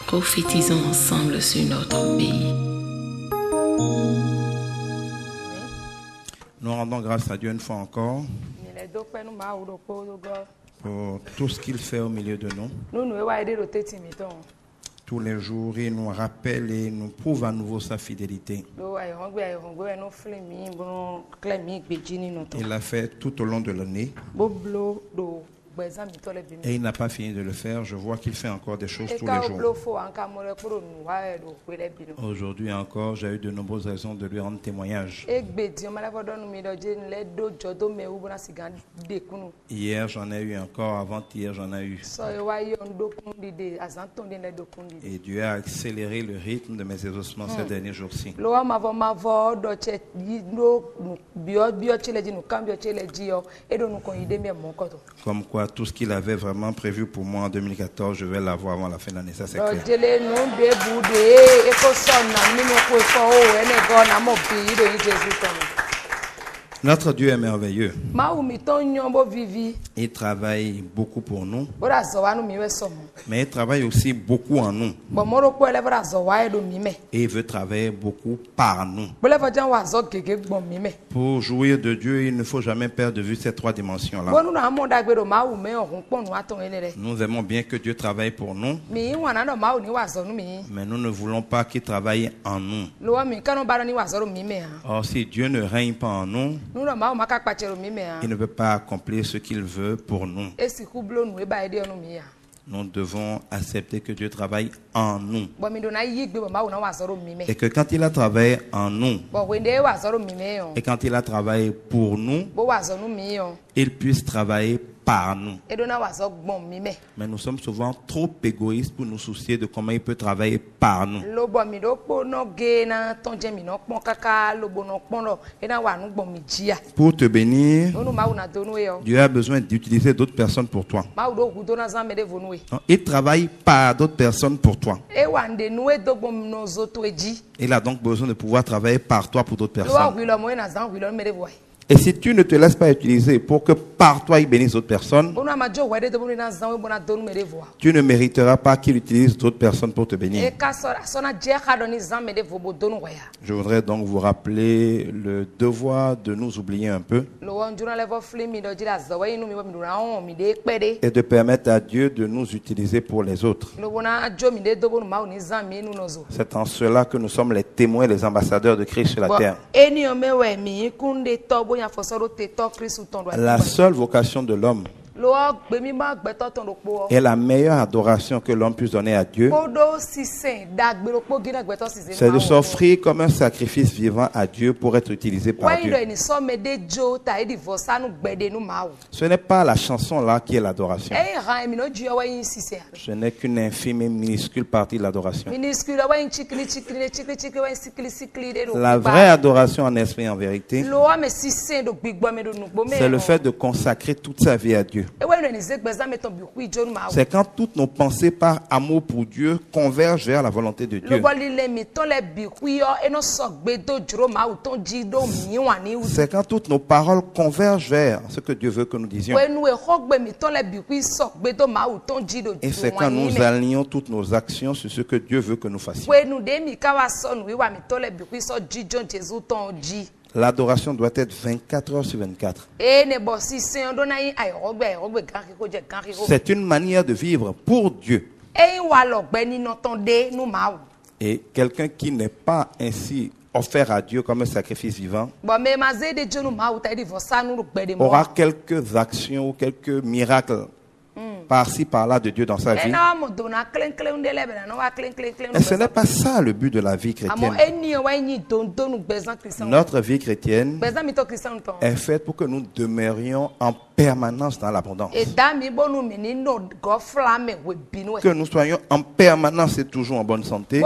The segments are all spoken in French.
Prophétisons ensemble sur notre pays. Nous rendons grâce à Dieu une fois encore pour tout ce qu'il fait au milieu de nous. Tous les jours, il nous rappelle et nous prouve à nouveau sa fidélité. Il l'a fait tout au long de l'année. Et il n'a pas fini de le faire. Je vois qu'il fait encore des choses tous les jours. Aujourd'hui encore, j'ai eu de nombreuses raisons de lui rendre témoignage. Hier, j'en ai eu encore. Avant-hier, j'en ai eu. Et Dieu a accéléré le rythme de mes exaucements ces derniers jours-ci. Comme quoi, tout ce qu'il avait vraiment prévu pour moi en 2014, je vais l'avoir avant la fin de l'année. Ça, c'est clair. Notre Dieu est merveilleux. Il travaille beaucoup pour nous, mais il travaille aussi beaucoup en nous. Et il veut travailler beaucoup par nous. Pour jouir de Dieu, il ne faut jamais perdre de vue ces trois dimensions-là. Nous aimons bien que Dieu travaille pour nous, mais nous ne voulons pas qu'il travaille en nous. Or, si Dieu ne règne pas en nous, il ne peut pas accomplir ce qu'il veut pour nous. Nous devons accepter que Dieu travaille en nous. Et que quand il a travaillé en nous, et quand il a travaillé pour nous, il puisse travailler par nous. Mais nous sommes souvent trop égoïstes pour nous soucier de comment il peut travailler par nous. Pour te bénir, Dieu a besoin d'utiliser d'autres personnes pour toi. Il travaille par d'autres personnes pour toi. Il a donc besoin de pouvoir travailler par toi pour d'autres personnes. Et si tu ne te laisses pas utiliser pour que par toi il bénisse d'autres personnes, tu ne mériteras pas qu'il utilise d'autres personnes pour te bénir. Je voudrais donc vous rappeler le devoir de nous oublier un peu et de permettre à Dieu de nous utiliser pour les autres. C'est en cela que nous sommes les témoins et les ambassadeurs de Christ sur la terre. La seule vocation de l'homme est la meilleure adoration que l'homme puisse donner à Dieu. C'est de s'offrir comme un sacrifice vivant à Dieu pour être utilisé par Dieu. Ce n'est pas la chanson là qui est l'adoration. Ce n'est qu'une infime et minuscule partie de l'adoration. La vraie adoration en esprit et en vérité, c'est le fait de consacrer toute sa vie à Dieu. C'est quand toutes nos pensées par amour pour Dieu convergent vers la volonté de Dieu. C'est quand toutes nos paroles convergent vers ce que Dieu veut que nous disions. Et c'est quand nous alignons toutes nos actions sur ce que Dieu veut que nous fassions. L'adoration doit être 24 heures sur 24. C'est une manière de vivre pour Dieu. Et quelqu'un qui n'est pas ainsi offert à Dieu comme un sacrifice vivant aura quelques actions ou quelques miracles par-ci, par-là de Dieu dans sa vie. Et ce n'est pas ça le but de la vie chrétienne. Notre vie chrétienne est faite pour que nous demeurions en permanence dans l'abondance. Que nous soyons en permanence et toujours en bonne santé.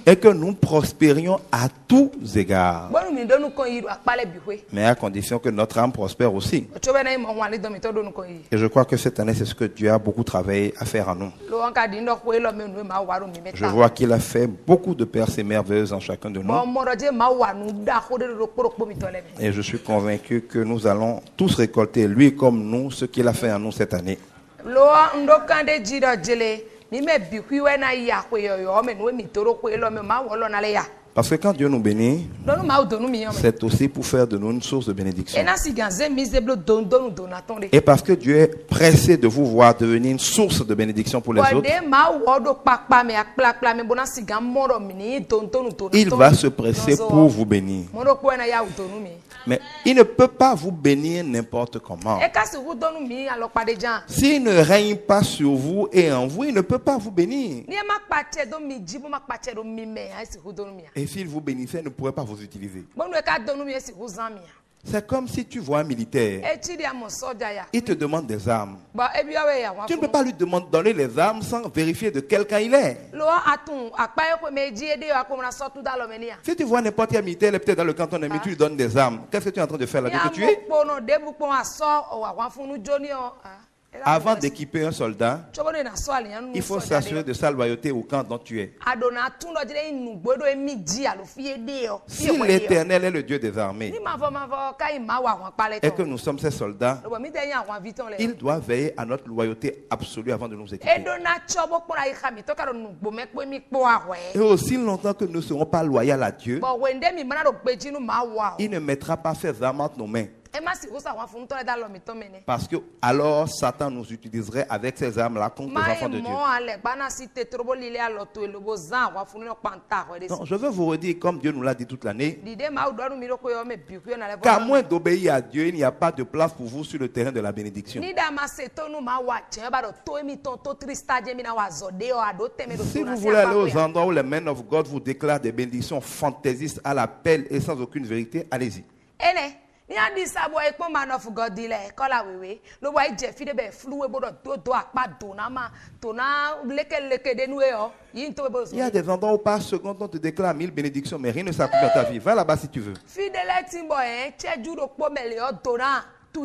Et que nous prospérions à tous égards. Mais à condition que notre âme prospère aussi. Et je crois que cette année, c'est ce que Dieu a beaucoup travaillé à faire en nous. Je vois qu'il a fait beaucoup de percées merveilleuses en chacun de nous. Et je suis convaincu que nous allons tous récolter, lui comme nous, ce qu'il a fait en nous cette année. Parce que quand Dieu nous bénit, c'est aussi pour faire de nous une source de bénédiction. Et parce que Dieu est pressé de vous voir devenir une source de bénédiction pour les autres, il va se presser pour vous bénir. Mais il ne peut pas vous bénir n'importe comment. S'il ne règne pas sur vous et en vous, il ne peut pas vous bénir. Et s'il vous bénissait, il ne pourrait pas vous utiliser. C'est comme si tu vois un militaire. Il te demande des armes. Tu ne peux pas lui donner les armes sans vérifier de quel camp il est. Si tu vois n'importe quel militaire, il est peut-être dans le camp ton ami, tu lui donnes des armes. Qu'est-ce que tu es en train de faire là? De te tuer? Avant d'équiper un soldat, il faut s'assurer de sa loyauté au camp dont tu es. Si l'Éternel est le Dieu des armées et que nous sommes ses soldats, il doit veiller à notre loyauté absolue avant de nous équiper. Et aussi longtemps que nous ne serons pas loyaux à Dieu, il ne mettra pas ses armes entre nos mains. Parce que alors Satan nous utiliserait avec ces armes-là contre les enfants de Dieu. Donc, je veux vous redire, comme Dieu nous l'a dit toute l'année, qu'à moins d'obéir à Dieu, il n'y a pas de place pour vous sur le terrain de la bénédiction. Si vous voulez aller aux endroits où les men of God vous déclarent des bénédictions fantaisistes à l'appel et sans aucune vérité, allez-y. Il y a des endroits où par seconde on te déclare 1000 bénédictions, mais rien ne s'accomplit dans ta vie. Va là-bas si tu veux. On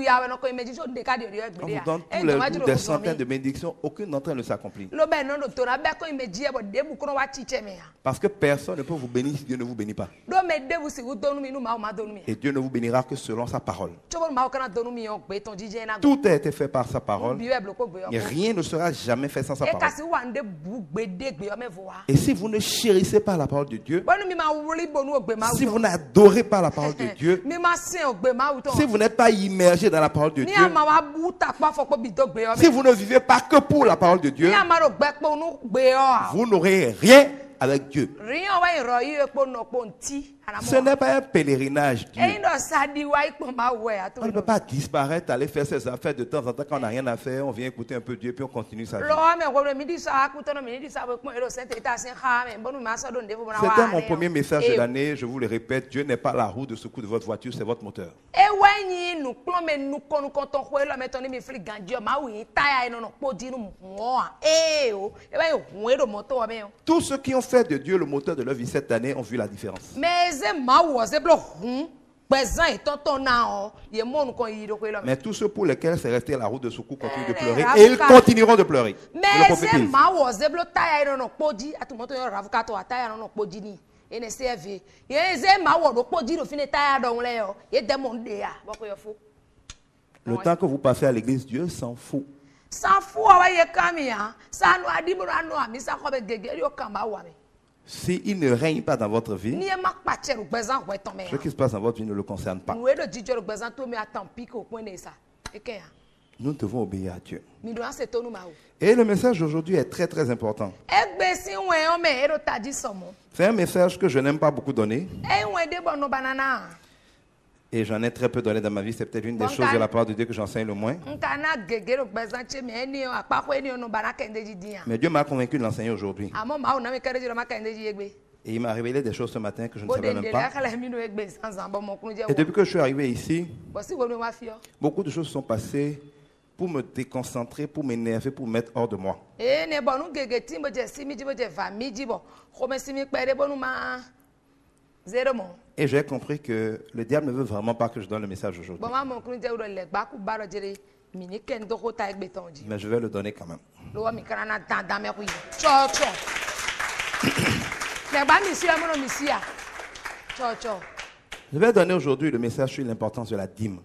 vous donne tous les jours des centaines de bénédictions, aucune d'entre elles ne s'accomplit. Parce que personne ne peut vous bénir si Dieu ne vous bénit pas. Et Dieu ne vous bénira que selon sa parole. Tout a été fait par sa parole. Et rien ne sera jamais fait sans sa parole. Et si vous ne chérissez pas la parole de Dieu, si vous n'adorez pas la parole de Dieu, si vous n'êtes pas immergé dans la parole de Dieu, si vous ne vivez pas que pour la parole de Dieu, vous n'aurez rien avec Dieu. Ce n'est pas un pèlerinage, Dieu. On ne peut pas disparaître, aller faire ses affaires de temps en temps quand on n'a rien à faire, on vient écouter un peu Dieu puis on continue sa vie. C'était mon premier message de l'année, je vous le répète, Dieu n'est pas la roue de secours de votre voiture, c'est votre moteur. Tous ceux qui ont fait de Dieu le moteur de leur vie cette année ont vu la différence. Mais tous ceux pour lesquels c'est resté la roue de secours continuent de pleurer et ils continueront de pleurer. Le temps que vous passez à l'église, Dieu s'en fout. S'il ne règne pas dans votre vie, ce qui se passe dans votre vie ne le concerne pas. Nous devons obéir à Dieu. Et le message d'aujourd'hui est très très important. C'est un message que je n'aime pas beaucoup donner. Et j'en ai très peu donné dans ma vie. C'est peut-être une des choses de la part de Dieu que j'enseigne le moins. Mais Dieu m'a convaincu de l'enseigner aujourd'hui. Et il m'a révélé des choses ce matin que je ne savais même pas. Et depuis que je suis arrivé ici, beaucoup de choses sont passées pour me déconcentrer, pour m'énerver, pour me mettre hors de moi. Et j'ai compris que le diable ne veut vraiment pas que je donne le message aujourd'hui. Mais je vais le donner quand même. Je vais donner aujourd'hui le message sur l'importance de la dîme.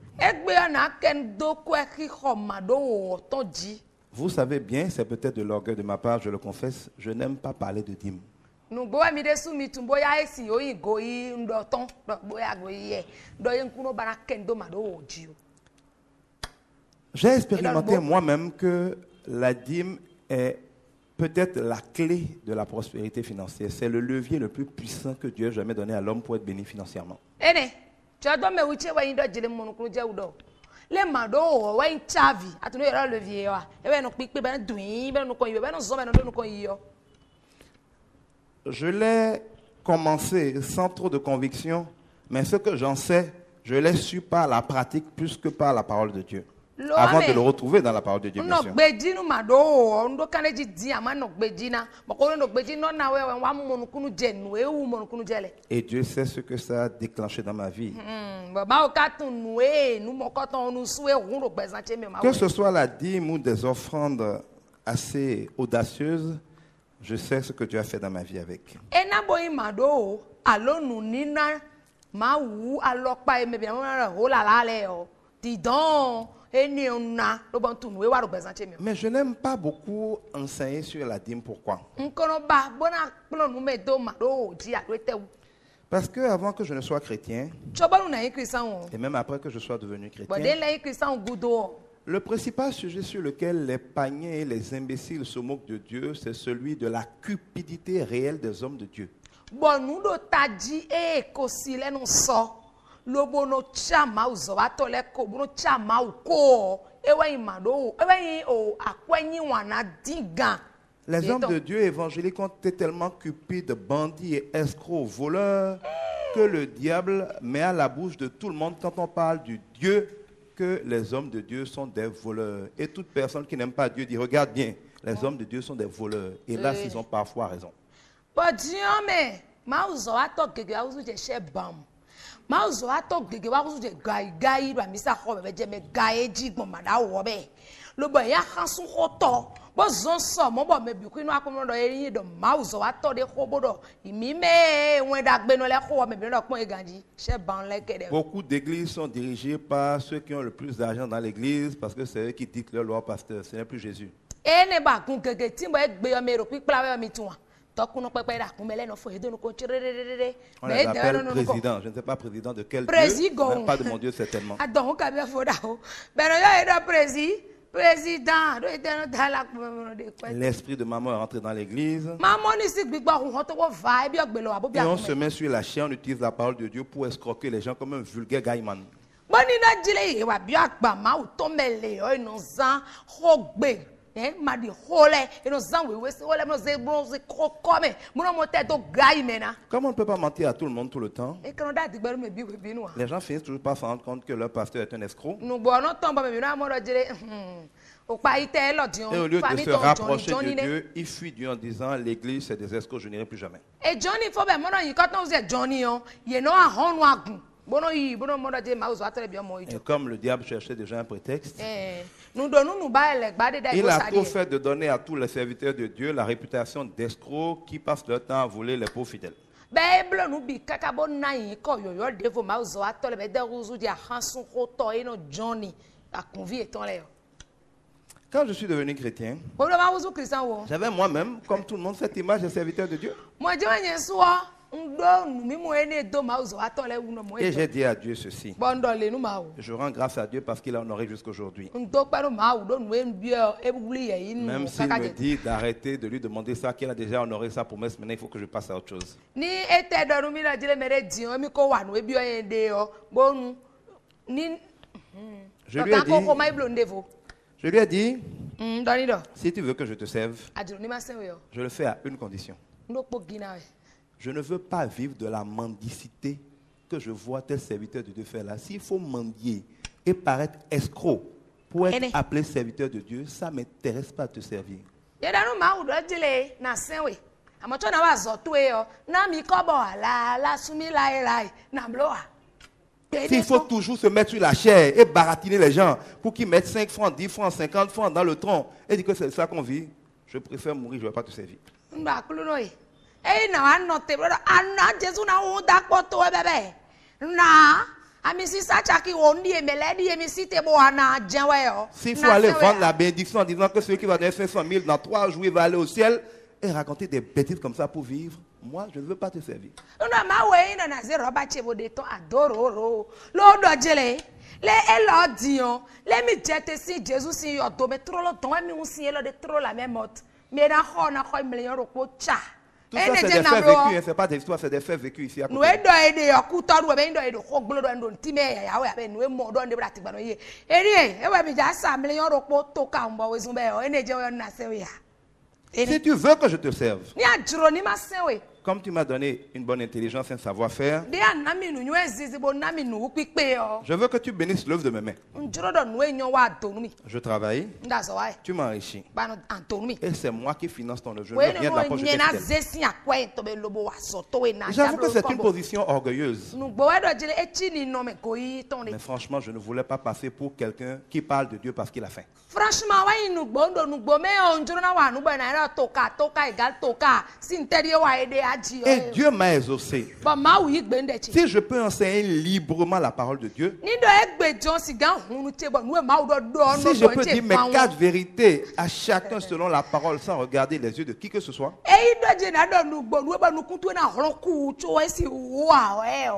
Vous savez bien, c'est peut-être de l'orgueil de ma part, je le confesse, je n'aime pas parler de dîme. J'ai expérimenté moi-même que la dîme est peut-être la clé de la prospérité financière. C'est le levier le plus puissant que Dieu ait jamais donné à l'homme pour être béni financièrement. Je l'ai commencé sans trop de conviction, mais ce que j'en sais, je l'ai su par la pratique plus que par la parole de Dieu. Avant de le retrouver dans la parole de Dieu, bien sûr. Et Dieu sait ce que ça a déclenché dans ma vie. Que ce soit la dîme ou des offrandes assez audacieuses, je sais ce que Dieu a fait dans ma vie avec. Mais je n'aime pas beaucoup enseigner sur la dîme. Pourquoi? Parce que avant que je ne sois chrétien, et même après que je sois devenu chrétien, le principal sujet sur lequel les païens et les imbéciles se moquent de Dieu, c'est celui de la cupidité réelle des hommes de Dieu. Les hommes de Dieu évangéliques ont été tellement cupides, bandits et escrocs, voleurs, que le diable met à la bouche de tout le monde quand on parle du Dieu que les hommes de Dieu sont des voleurs. Et toute personne qui n'aime pas Dieu dit, regarde bien, les hommes de Dieu sont des voleurs. Et là, ils ont parfois raison. Beaucoup d'églises sont dirigées par ceux qui ont le plus d'argent dans l'église parce que c'est eux qui dictent leur loi pasteur. Ce n'est plus Jésus. On les appelle président. Je ne sais pas président de quel Dieu, même pas de mon Dieu certainement. L'esprit de maman est rentré dans l'église. Et on se met sur la chaîne, on utilise la parole de Dieu pour escroquer les gens comme un vulgaire gaïman. Comme on ne peut pas mentir à tout le monde tout le temps, les gens finissent toujours par se rendre compte que leur pasteur est un escroc. Et au lieu de se rapprocher de Dieu, ils fuient Dieu en disant l'église c'est des escrocs, je n'irai plus jamais. Et comme le diable cherchait déjà un prétexte, il a tout fait de donner à tous les serviteurs de Dieu la réputation d'escrocs qui passent leur temps à voler les pauvres fidèles. Quand je suis devenu chrétien, j'avais moi-même, comme tout le monde, cette image des serviteurs de Dieu. Et j'ai dit à Dieu ceci. Je rends grâce à Dieu parce qu'il a honoré jusqu'aujourd'hui. Même s'il me dit d'arrêter de lui demander ça, qu'il a déjà honoré sa promesse, maintenant il faut que je passe à autre chose. Je lui ai dit, si tu veux que je te serve, je le fais à une condition. je ne veux pas vivre de la mendicité que je vois tel serviteur de Dieu faire là. S'il faut mendier et paraître escroc pour être appelé serviteur de Dieu, ça ne m'intéresse pas de te servir. S'il faut toujours se mettre sur la chair et baratiner les gens pour qu'ils mettent 5 francs, 10 francs, 50 francs dans le tronc et dire que c'est ça qu'on vit, je préfère mourir, je ne vais pas te servir. S'il faut aller vendre la bénédiction en disant que celui qui va donner 500 000 dans 3 jours, il va aller au ciel et raconter des bêtises comme ça pour vivre, moi, je ne veux pas te servir. Tout ça, c'est des faits vécus, ce n'est pas des histoires, c'est des faits vécus ici à côté. Si tu veux que je te serve, comme tu m'as donné une bonne intelligence et un savoir-faire, je veux que tu bénisses l'œuvre de mes mains. Je travaille, tu m'enrichis. Et c'est moi qui finance ton œuvre. Je ne viens de la poche de quelqu'un. J'avoue que c'est une position orgueilleuse. Mais franchement, je ne voulais pas passer pour quelqu'un qui parle de Dieu parce qu'il a faim. Et Dieu m'a exaucé. Si je peux enseigner librement la parole de Dieu, si je peux dire mes 4 vérités à chacun selon la parole sans regarder les yeux de qui que ce soit,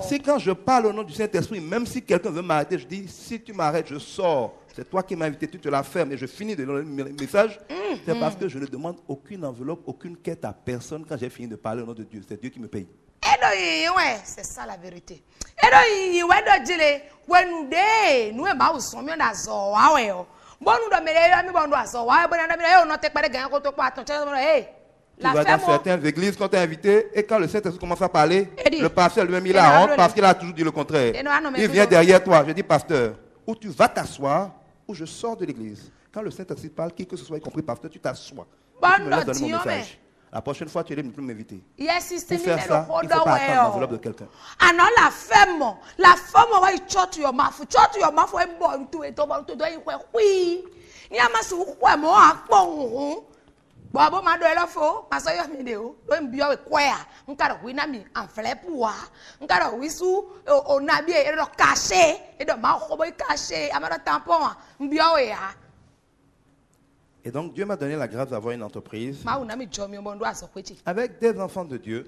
si quand je parle au nom du Saint-Esprit, même si quelqu'un veut m'arrêter, je dis si tu m'arrêtes, je sors. C'est toi qui m'as invité, tu te la fermes et je finis de donner le message. C'est parce que je ne demande aucune enveloppe, aucune quête à personne quand j'ai fini de parler au nom de Dieu. C'est Dieu qui me paye. C'est ça la vérité. Tu vas dans certaines églises quand tu es invité et quand le Saint-Esprit commence à parler, le pasteur lui-même il a honte parce qu'il a toujours dit le contraire. Il vient derrière toi, je dis pasteur, ou tu vas t'asseoir ou je sors de l'église. Quand le Saint-Esprit parle, qui que ce soit, y compris pasteur, tu t'assois. Tu me laisses donner mon message. La prochaine fois, tu es libre de ne plus m'inviter. Pour faire ça, il ne faut pas attendre l'enveloppe de quelqu'un. La femme, il shut your mouth. Shut your mouth. Babo madoela fo masoyo mideo do mbio we kwea nkaro wina mi anflepua nkaro wisu onabi e do caché e do ma khobo caché amara tampon mbio we ya. Et donc Dieu m'a donné la grâce d'avoir une entreprise avec des enfants de Dieu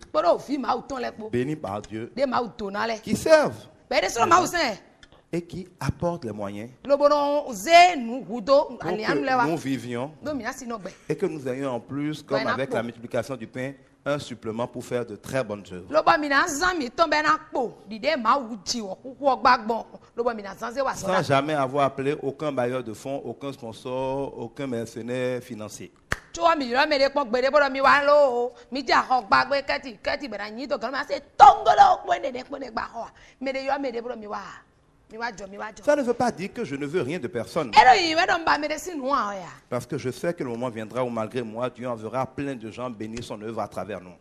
bénis par Dieu qui servent et qui apportent les moyens pour que nous vivions et que nous ayons en plus, comme avec la multiplication du pain, un supplément pour faire de très bonnes œuvres. Sans jamais avoir appelé aucun bailleur de fonds, aucun sponsor, aucun mercenaire financier. Ça ne veut pas dire que je ne veux rien de personne. Parce que je sais que le moment viendra où malgré moi, Dieu enverra plein de gens bénir son œuvre à travers nous.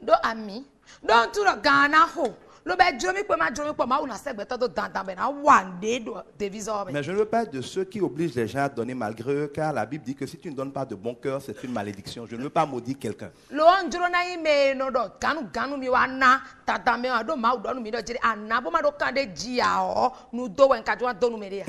Mais je ne veux pas être de ceux qui obligent les gens à donner malgré eux, car la Bible dit que si tu ne donnes pas de bon cœur, c'est une malédiction. Je ne veux pas maudire quelqu'un.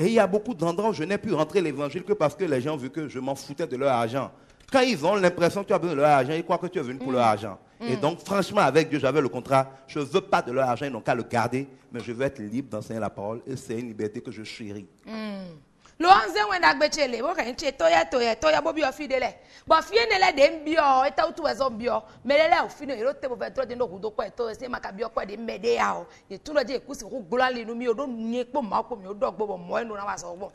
Et il y a beaucoup d'endroits où je n'ai pu rentrer l'évangile que parce que les gens ont vu que je m'en foutais de leur argent. Quand ils ont l'impression que tu as besoin de leur argent, ils croient que tu es venu pour leur argent. Et donc, franchement, avec Dieu, j'avais le contrat. Je ne veux pas de leur argent, ils n'ont qu'à le garder. Mais je veux être libre d'enseigner la parole. Et c'est une liberté que je chéris.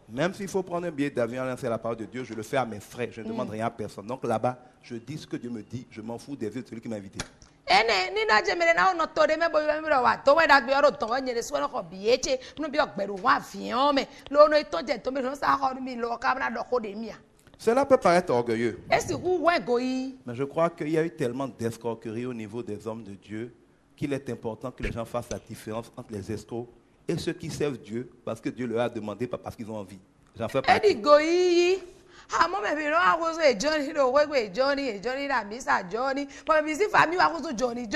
Même s'il faut prendre un billet d'avion et lancer la parole de Dieu, je le fais à mes frais. Je ne demande rien à personne. Donc là-bas, je dis ce que Dieu me dit. Je m'en fous des yeux de celui qui m'a invité. ene ni na je mere na ono to de me bo mi ro wa to we da gbe oro ton wa nyere so ko bieche no bi ogberu wa fion me lo no ito je to me no sa ho mi lo ka na do ko de mia. Cela peut paraître orgueilleux. Mais je crois qu'il y a eu tellement d'escroquerie au niveau des hommes de Dieu qu'il est important que les gens fassent la différence entre les escrocs et ceux qui servent Dieu parce que Dieu leur a demandé, pas parce qu'ils ont envie. J'en fais partie. Amo me bi no akoso e Johnny do wegwe Johnny na Mr Johnny mo bi si family akoso Johnny e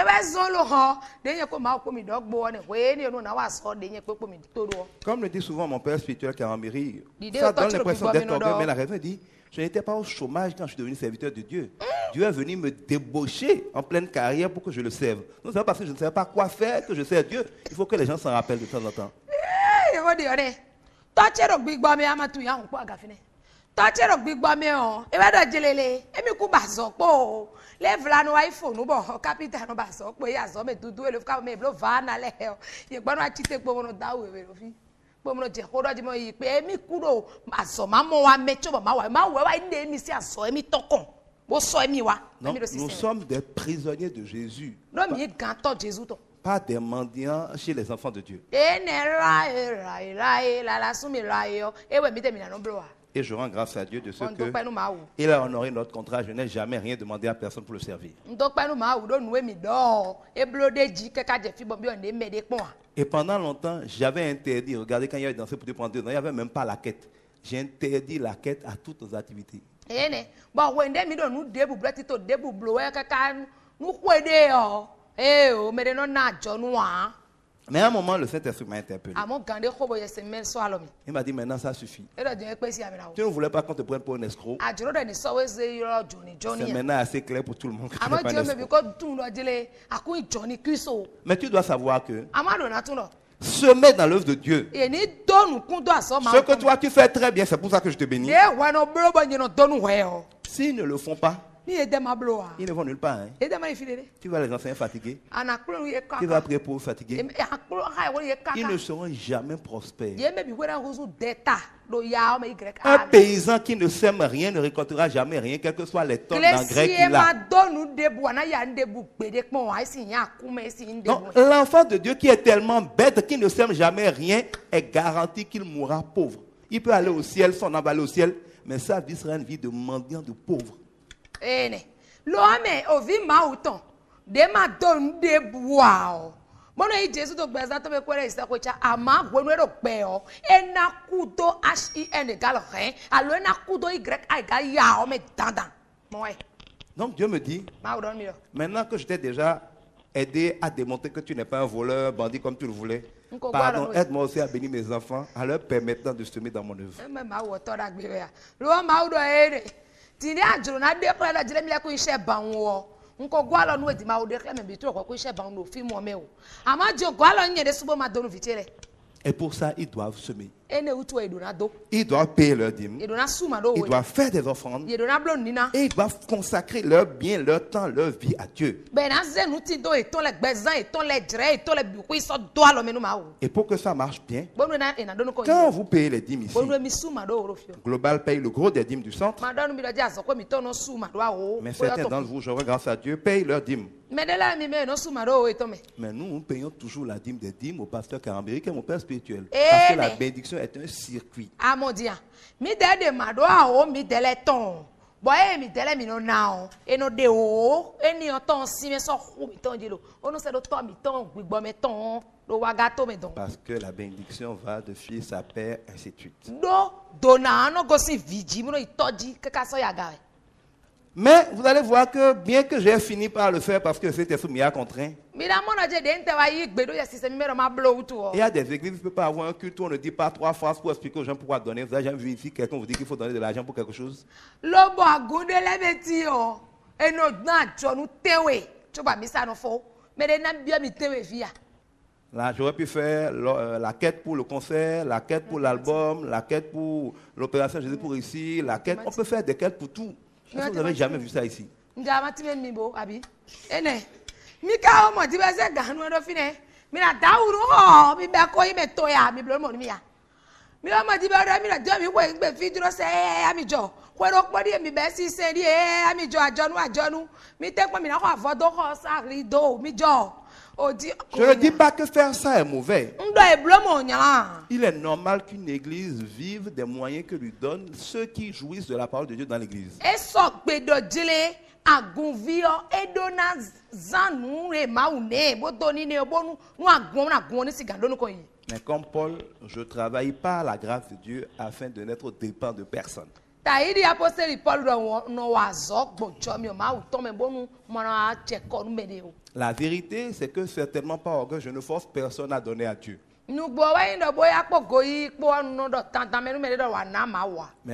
be so lo ho de yen ko ma ko mi dogbo ne we ni onu na wa so de yen pe po mi to do. Comme le dit souvent mon père spirituel Karambiri, ça donne l'impression d'être orgueilleux, mais la raison dit, je n'étais pas au chômage quand je suis devenu serviteur de Dieu. Dieu est venu me débaucher en pleine carrière pour que je le serve. Non, c'est pas parce que je ne savais pas quoi faire que je sers Dieu. Il faut que les gens s'en rappellent de temps en temps. Eh, wo di ore. Touch big gbo mi amatu ya npo agafine. Touch big gbo mi o. E be do jelele. Emi ku ba so po. Le vla no iPhone bo capital no ba so po ya so me dudu e lo ka me blo va na le. Ye gbanu a chite po no da we lo fi. Po mo je ko do di mo yi pe emi kuro aso ma mo wa me chobo ma we wa inde mi si aso emi tokon. Bo so emi wa. Non, nous sommes des prisonniers de Jésus. No mi ganto Jésus to. Pas des mendiants chez les enfants de Dieu. Et je rends grâce à Dieu de ce qu'il a honoré notre contrat. Je n'ai jamais rien demandé à personne pour le servir. Et pendant longtemps, j'avais interdit, regardez quand il y avait dansé pour te prendre, il n'y avait même pas la quête. J'ai interdit la quête à toutes nos activités. Mais à un moment, le Saint-Esprit m'a interpellé. Il m'a dit, maintenant ça suffit. Tu ne voulais pas qu'on te prenne pour un escroc. C'est maintenant assez clair pour tout le monde que tu n'es pas un escroc. Mais tu dois savoir que semer dans l'œuvre de Dieu. Ce que toi tu fais très bien, c'est pour ça que je te bénis. S'ils ne le font pas, ils ne vont nulle part. Hein. Tu vas les enseigner fatigués. Tu vas prier pour eux fatigués. Ils ne seront jamais prospères. Un paysan qui ne sème rien ne récoltera jamais rien, quel que soit les tonnes d'engrais qu'il a. Donc, l'enfant de Dieu qui est tellement bête qu'il ne sème jamais rien est garanti qu'il mourra pauvre. Il peut aller au ciel, son âme va aller au ciel, mais sa vie sera une vie de mendiant, de pauvre. L'homme ovi mauton de ma don de bois. Mono yi Jésus to gbeza to me kwere isa ko cha ama gwenu ro pe o ena kudo HEN égale rien alo ena kudo Y égale ya o me dandan. Donc Dieu me dit, maintenant que je t'ai déjà aidé à démontrer que tu n'es pas un voleur, bandit comme tu le voulais, pardon, aide-moi aussi à bénir mes enfants en leur permettant de semer dans mon œuvre. Tini ajuru na declare la jere mi le ko ise banwo nko gwa lo nu edi ma o declare me bi to ko ise ban no fi mo me o ama jo gwa lo nyere subo ma donu vitere. Et pour ça, ils doivent semer. Ils doivent payer leurs dîmes. Ils doivent faire des offrandes. Et ils doivent consacrer leur bien, leur temps, leur vie à Dieu. Et pour que ça marche bien, quand vous payez les dîmes ici, Global paye le gros des dîmes du centre. Mais certains d'entre vous, je rends grâce à Dieu, payent leurs dîmes. Mais nous payons toujours la dîme des dîmes au pasteur Karambiri, qui est mon père spirituel. Parce que la bénédiction est un circuit. Parce que la bénédiction va de fils à père, ainsi de suite. Mais vous allez voir que bien que j'ai fini par le faire parce que c'était sous Mia contraint, il y a des églises qui ne peuvent pas avoir un culte où on ne dit pas 3 phrases pour expliquer aux gens pourquoi donner. Vous avez jamais vu ici quelqu'un vous dit qu'il faut donner de l'argent pour quelque chose? Là, j'aurais pu faire la quête pour le concert, la quête pour l'album, la quête pour l'opération Jésus pour ici, la quête. On peut faire des quêtes pour tout. Vous n'avez jamais vu ça ici. Mais Je ne dis pas que faire ça est mauvais. Il est normal qu'une église vive des moyens que lui donnent ceux qui jouissent de la parole de Dieu dans l'église. Mais comme Paul, je travaille par la grâce de Dieu afin de n'être dépendant de personne. La vérité, c'est que certainement par orgueil, je ne force personne à donner à Dieu. Mais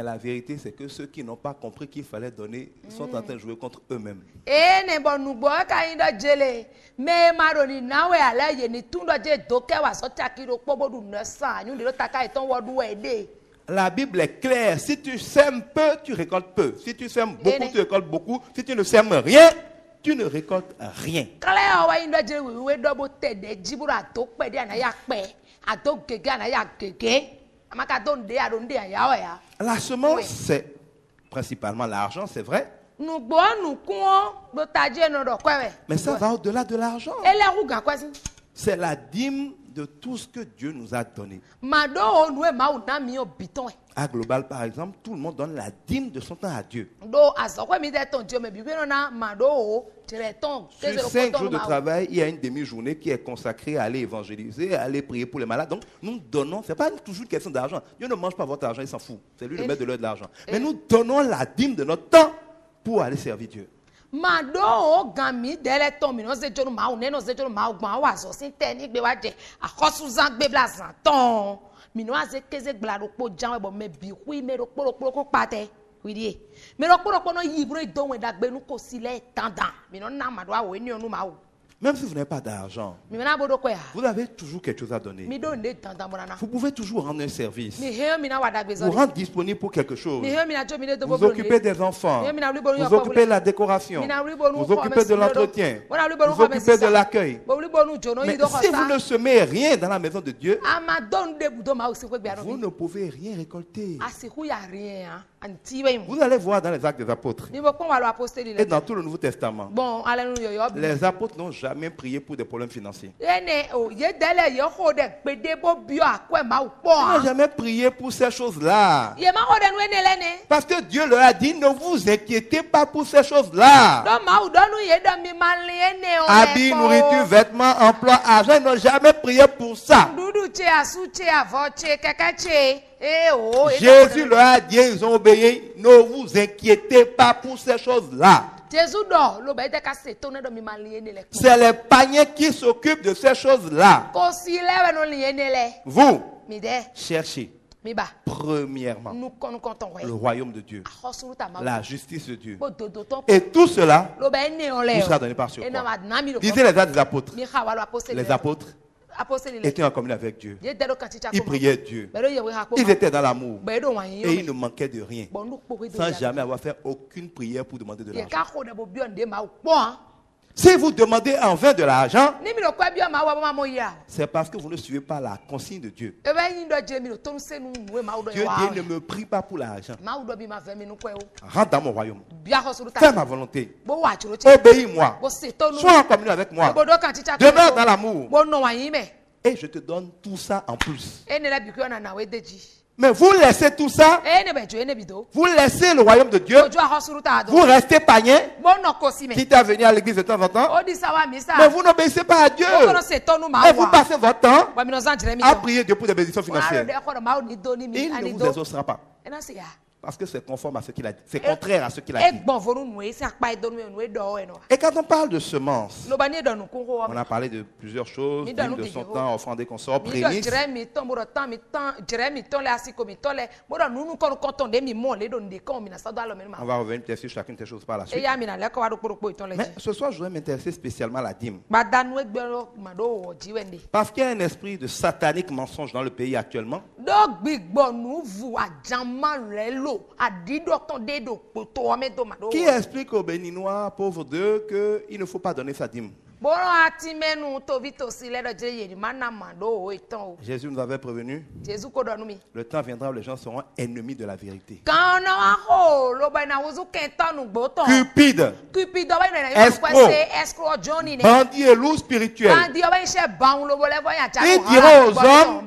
la vérité, c'est que ceux qui n'ont pas compris qu'il fallait donner sont en train de jouer contre eux-mêmes. La Bible est claire. Si tu sèmes peu, tu récoltes peu. Si tu sèmes beaucoup, tu récoltes beaucoup. Si tu ne sèmes rien, tu ne récoltes rien. La semence, c'est principalement l'argent, c'est vrai. Mais ça va au-delà de l'argent. C'est la dîme de tout ce que Dieu nous a donné. À Global, par exemple, tout le monde donne la dîme de son temps à Dieu. Sur 5 jours de travail, il y a une demi-journée qui est consacrée à aller évangéliser, à aller prier pour les malades. Donc, nous donnons, ce n'est pas toujours une question d'argent. Dieu ne mange pas votre argent, il s'en fout. C'est lui le maître de l'heure de l'argent. Mais nous donnons la dîme de notre temps pour aller servir Dieu. Même si vous n'avez pas d'argent, vous avez toujours quelque chose à donner. Vous pouvez toujours rendre un service. Vous rendre disponible pour quelque chose. Vous occupez des enfants. Vous occupez de la décoration. Vous occupez de l'entretien. Vous occupez de l'accueil. Mais si vous ne semez rien dans la maison de Dieu, vous ne pouvez rien récolter. Vous allez voir dans les Actes des Apôtres et dans tout le Nouveau Testament, les apôtres n'ont jamais prié pour des problèmes financiers. Ils n'ont jamais prié pour ces choses-là. Parce que Dieu leur a dit, ne vous inquiétez pas pour ces choses-là. Habits, nourriture, vêtements, emploi, argent, ils n'ont jamais prié pour ça. Jésus leur a dit, ils ont obéi, ne vous inquiétez pas pour ces choses-là. C'est les païens qui s'occupent de ces choses-là. Vous, cherchez premièrement le royaume de Dieu, la justice de Dieu. Et tout cela vous sera donné par surcroît. Lisez les Actes des Apôtres. Les apôtres étaient en communion avec Dieu. Ils priaient Dieu. Ils étaient dans l'amour. Et ils ne manquaient de rien. Sans jamais avoir fait aucune prière pour demander de l'argent. Si vous demandez en vain de l'argent, c'est parce que vous ne suivez pas la consigne de Dieu. Dieu dit, ne me prie pas pour l'argent. Rentre dans mon royaume. Fais ma volonté. Obéis-moi. Sois en communion avec moi. Demeure dans l'amour. Et je te donne tout ça en plus. Mais vous laissez tout ça, vous laissez le royaume de Dieu, vous restez païen, quitte à venir à l'église de temps en temps, mais vous n'obéissez pas à Dieu. Et vous passez votre temps à prier Dieu pour des bénédictions financières. Il ne vous exaucera pas. Parce que c'est conforme à ce qu'il a dit. C'est contraire à ce qu'il a dit. Et quand on parle de semences, on a parlé de plusieurs choses. Dîme de son temps, offrande des consorts, prémices. On va revenir peut-être sur chacune de ces choses par la suite. Mais ce soir, je voudrais m'intéresser spécialement à la dîme. Parce qu'il y a un esprit de satanique mensonge dans le pays actuellement. Qui explique aux Béninois pauvres d'eux qu'il ne faut pas donner sa dîme? Jésus nous avait prévenu. Le temps viendra où les gens seront ennemis de la vérité. Cupides, escrocs, bandits et loups spirituels. Ils diront aux hommes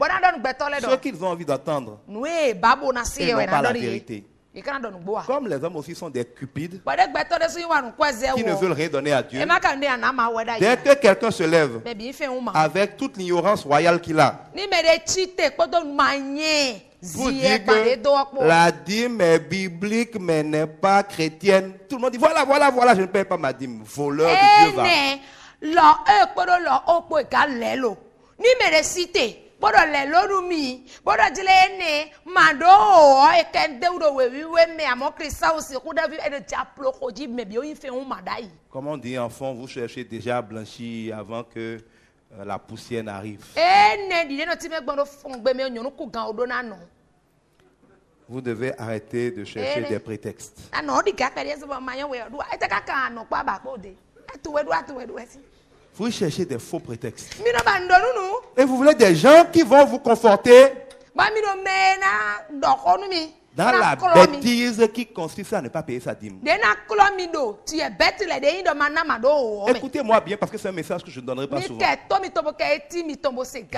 ce qu'ils ont envie d'entendre. Et non pas la vérité. Comme les hommes aussi sont des cupides qui ne veulent rien donner à Dieu, dès que quelqu'un se lève avec toute l'ignorance royale qu'il a pour dire que la dîme est biblique mais n'est pas chrétienne, tout le monde dit voilà, je ne paye pas ma dîme. Voleur de Dieu va. Bodo le lorumi bodo dilene mando ekende udo wewiwe me amokrisa osi kudavi ene chaplo koji me bio infe un madai. Comme on dit enfant, vous cherchez déjà blanchi avant que la poussière n'arrive. Vous devez arrêter de chercher des prétextes. Vous cherchez des faux prétextes. Et vous voulez des gens qui vont vous conforter dans la bêtise qui consiste à ne pas payer sa dîme. Écoutez-moi bien parce que c'est un message que je ne donnerai pas souvent.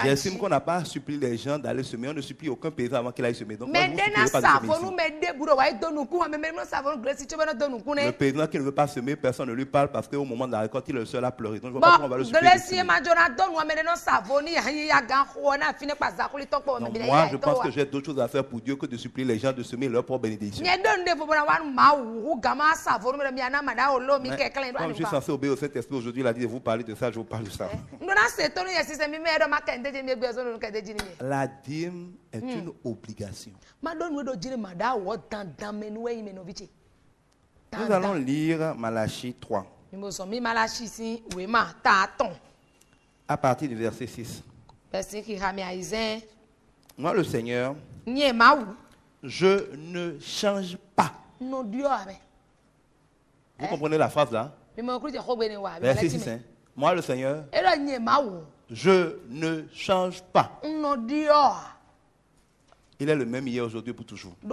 J'estime qu'on n'a pas supplié les gens d'aller semer. On ne supplie aucun paysan avant qu'il aille semer. Donc moi, je ne vous supplierai pas de semer ici. Le paysan qui ne veut pas semer, personne ne lui parle parce qu'au moment de la récolte, il est le seul à pleurer. Donc je ne vois pas comment on va le supplier. Moi, je pense que j'ai d'autres choses à faire pour Dieu que de supplier les gens de semer leur propre bénédiction. Comme je suis censé obéir au Saint-Esprit aujourd'hui, il a dit de vous parler de ça, je vous parle de ça. La dîme est une obligation. Nous allons lire Malachie 3. À partir du verset 6. Moi, le Seigneur, je ne change pas. Vous comprenez la phrase là? Verset 6. Hein? Moi, le Seigneur, je ne change pas. Il est le même hier, aujourd'hui, pour toujours. Je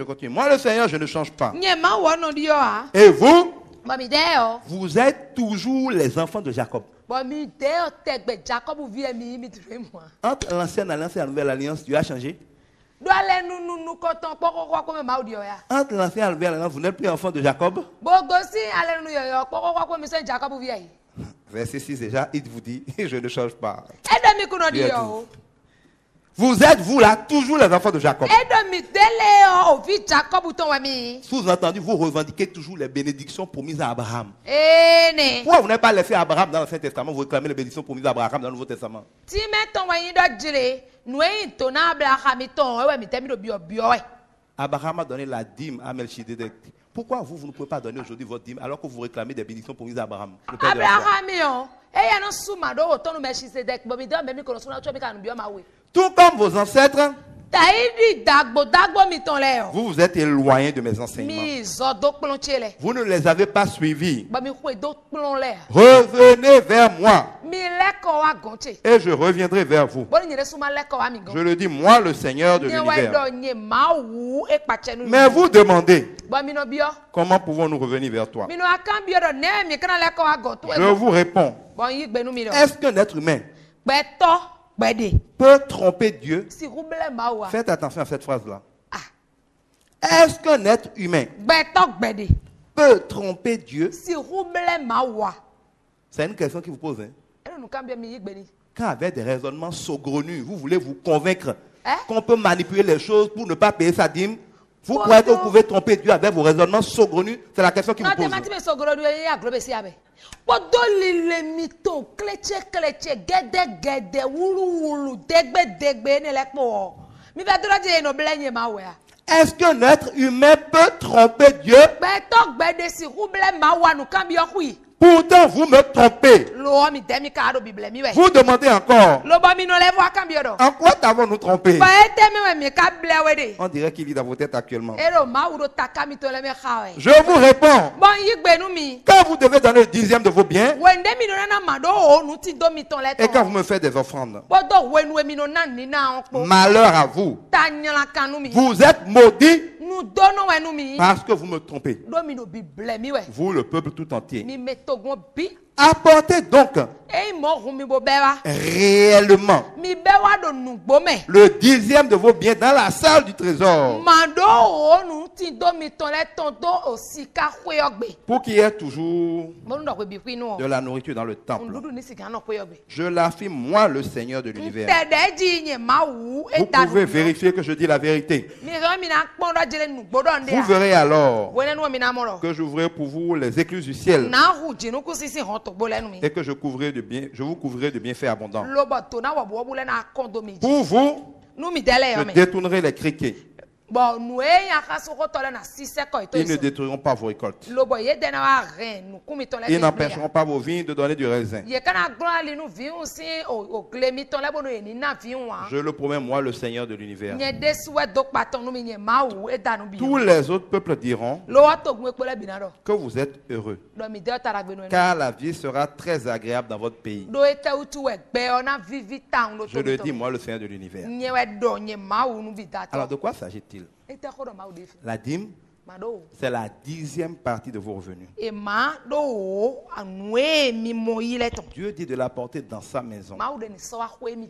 continue. Moi, le Seigneur, je ne change pas. Et vous, vous êtes toujours les enfants de Jacob. Entre l'ancienne alliance et la nouvelle alliance, Dieu a changé. Entre l'ancienne et la nouvelle alliance, vous n'êtes plus enfant de Jacob. Verset 6 déjà, il vous dit, je ne change pas. Vous êtes, vous là, toujours les enfants de Jacob. Sous-entendu, vous revendiquez toujours les bénédictions promises à Abraham. Pourquoi vous n'avez pas laissé Abraham dans l'Ancien Testament, vous réclamez les bénédictions promises à Abraham dans le Nouveau Testament? Abraham a donné la dîme à Melchizedek. Pourquoi vous ne pouvez pas donner aujourd'hui votre dîme alors que vous réclamez des bénédictions promises à Abraham, le père de la foi? Tout comme vos ancêtres, vous vous êtes éloignés de mes enseignements. Vous ne les avez pas suivis. Revenez vers moi. Et je reviendrai vers vous. Je le dis, moi, le Seigneur de l'univers. Mais vous demandez, comment pouvons-nous revenir vers toi? Je vous réponds, est-ce qu'un être humain peut tromper Dieu? Faites attention à cette phrase-là. Est-ce qu'un être humain peut tromper Dieu? C'est une question qui vous pose. Hein? Quand avec des raisonnements saugrenus, vous voulez vous convaincre qu'on peut manipuler les choses pour ne pas payer sa dîme, vous croyez que vous pouvez tromper Dieu avec vos raisonnements saugrenus? C'est la question qui vous pose. Est-ce qu'un être humain peut tromper Dieu? Pourtant, vous me trompez. Vous demandez encore. En quoi t'avons-nous trompé? On dirait qu'il lit dans vos têtes actuellement. Je vous réponds. Quand vous devez donner le 10e de vos biens, et quand vous me faites des offrandes, malheur à vous. Vous êtes maudits parce que vous me trompez. Vous, le peuple tout entier. Apportez donc réellement le 10e de vos biens dans la salle du trésor pour qu'il y ait toujours de la nourriture dans le temple. Je l'affirme, moi, le Seigneur de l'univers. Vous pouvez vérifier que je dis la vérité. Vous verrez alors que j'ouvrirai pour vous les écluses du ciel et que je vous couvrirai de bienfaits abondants. Pour vous, je détournerai les criquets. Ils ne détruiront pas vos récoltes. Ils n'empêcheront pas vos vignes de donner du raisin. Je le promets, moi, le Seigneur de l'univers. Tous les autres peuples diront que vous êtes heureux, car la vie sera très agréable dans votre pays. Je le dis, moi, le Seigneur de l'univers. Alors, de quoi s'agit-il? La dîme, c'est la 10e partie de vos revenus. Dieu dit de l'apporter dans sa maison.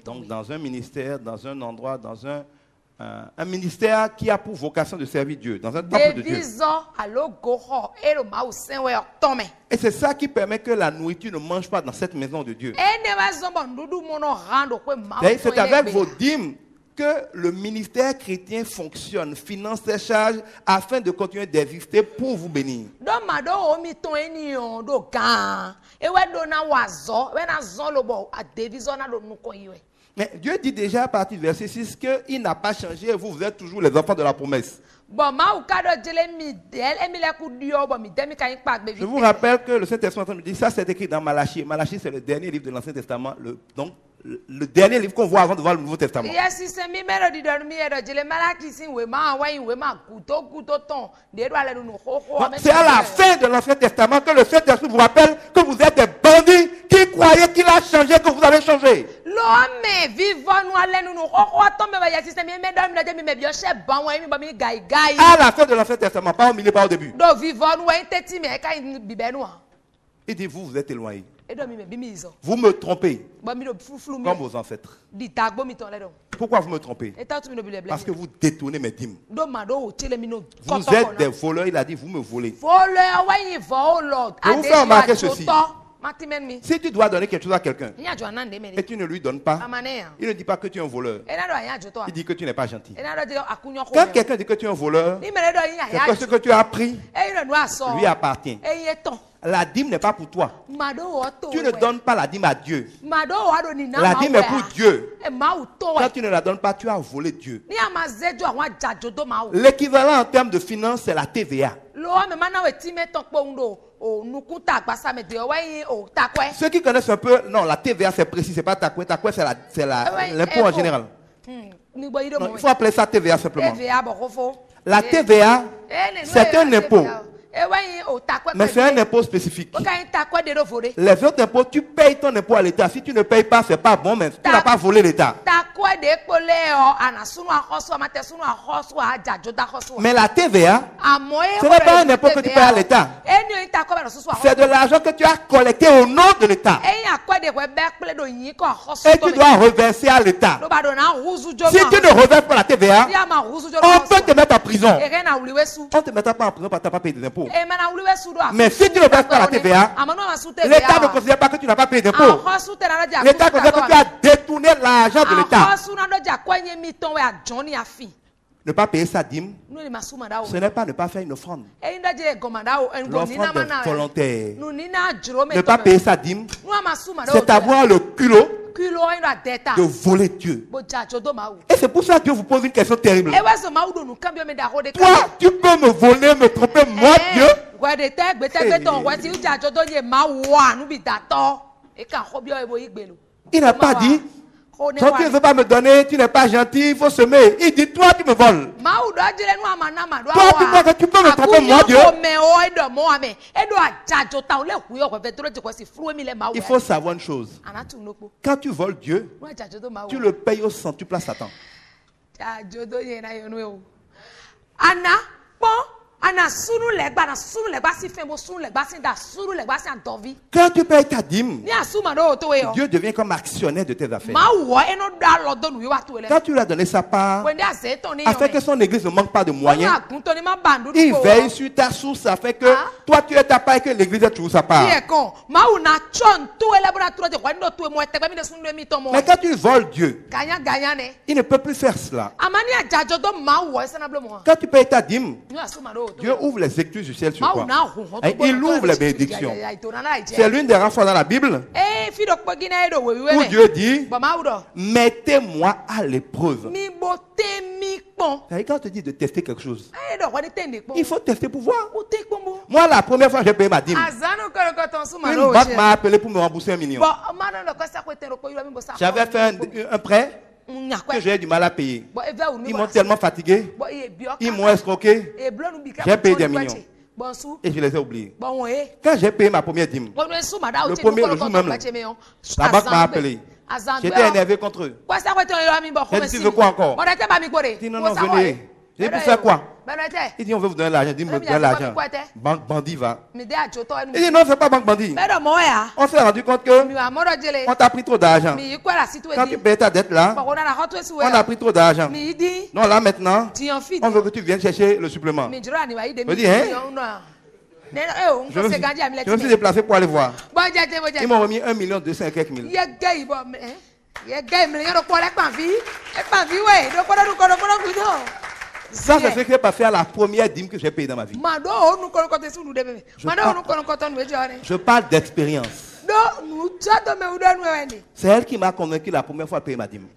Donc dans un ministère, dans un endroit, dans un ministère qui a pour vocation de servir Dieu, dans un temple de Dieu. Et c'est ça qui permet que la nourriture ne mange pas dans cette maison de Dieu. C'est avec vos dîmes que le ministère chrétien fonctionne, finance ses charges afin de continuer d'exister pour vous bénir. Mais Dieu dit déjà à partir du verset 6 qu'il n'a pas changé et vous êtes toujours les enfants de la promesse. Je vous rappelle que le Saint-Testament me dit, ça c'est écrit dans Malachie. Malachie c'est le dernier livre de l'Ancien Testament, donc le dernier livre qu'on voit avant de voir le Nouveau Testament. C'est à la fin de l'Ancien Testament que le Saint-Esprit vous rappelle que vous êtes des bandits qui croyaient qu'il a changé, que vous avez changé. À la fin de l'Ancien Testament, pas au milieu, pas au début. Il dit, vous êtes éloignés. Vous me trompez comme vos ancêtres. Pourquoi vous me trompez? Parce que vous détournez mes dîmes. Vous êtes des voleurs, il a dit, vous me volez. Je vous fais remarquer ceci. Si tu dois donner quelque chose à quelqu'un et tu ne lui donnes pas, il ne dit pas que tu es un voleur. Il dit que tu n'es pas gentil. Quand quelqu'un dit que tu es un voleur, c'est que ce que tu as pris lui appartient. La dîme n'est pas pour toi. Tu ne donnes pas la dîme à Dieu. La dîme est pour Dieu. Quand tu ne la donnes pas, tu as volé Dieu. L'équivalent en termes de finances, c'est la TVA. Ceux qui connaissent un peu, non, la TVA c'est précis, c'est pas takwe. Takwe c'est l'impôt en général. Non, il faut appeler ça TVA simplement. La TVA, c'est un impôt. Mais c'est un impôt spécifique. Les autres impôts, tu payes ton impôt à l'État. Si tu ne payes pas, c'est pas bon, mais tu n'as pas volé l'État. Mais la TVA, ce n'est pas un impôt que tu payes à l'État. C'est de l'argent que tu as collecté au nom de l'État. Et tu dois reverser à l'État. Si tu ne reverses pas la TVA, on peut te mettre en prison. On ne te mettra pas en prison parce que tu n'as pas payé des impôts. Mais si tu ne verses pas la TVA, l'État ne considère pas que tu n'as pas payé d'impôts. L'État considère que tu as détourné l'argent de l'État. Ne pas payer sa dîme, ce n'est pas ne pas faire une offrande. L'offrande est volontaire. Ne pas payer sa dîme, c'est avoir le culot de voler Dieu. Et c'est pour ça que Dieu vous pose une question terrible. Toi, tu peux me voler, me tromper, moi, Dieu. Il n'a pas dit, quand tu ne veux pas me donner, tu n'es pas gentil, il faut semer. Il dit, toi, tu me voles. Toi, tu crois que tu peux me tromper, moi, Dieu? Il faut savoir une chose. Quand tu voles Dieu, tu le payes au centuple à Satan. Quand tu payes ta dîme, Dieu devient comme actionnaire de tes affaires. Quand tu lui as donné sa part, afin que son église ne manque pas de moyens, il veille sur ta source afin que toi tu aies ta part et que l'église ait toujours sa part. Mais quand tu voles Dieu, il ne peut plus faire cela. Quand tu payes ta dîme, Dieu ouvre les écluses du ciel sur toi. Et il ouvre les bénédictions. C'est l'une des rares fois dans la Bible où Dieu dit, mettez-moi à l'épreuve. Quand on te dit de tester quelque chose, il faut tester pour voir. Moi, la première fois que j'ai payé ma dîme, une banque m'a appelé pour me rembourser 1 million. J'avais fait un prêt que j'ai du mal à payer. Ils m'ont tellement fatigué. Ils m'ont escroqué. J'ai payé des millions. Et je les ai oubliés. Quand j'ai payé ma première dîme, le jour même, la banque m'a appelé. J'étais énervé contre eux. J'ai dit, tu veux quoi encore? Il dit, non, venez. J'ai dit, pour faire quoi? Il dit, on veut vous donner l'argent. Il dit, me donner l'argent. Banque bandit va. Il dit, non, c'est pas banque bandit. On s'est rendu compte que on t'a pris trop d'argent. Quand tu payes ta dette là, on a pris trop d'argent. Non, là maintenant, on veut que tu viennes chercher le supplément. Je dis, hein? Je me suis déplacé pour aller voir. Ils m'ont remis 1 million 200 et quelques mille. Ça, c'est ce que j'ai pas fait à la première dîme que j'ai payée dans ma vie. Je parle d'expérience. C'est elle qui m'a convaincu la première fois de payer ma dîme.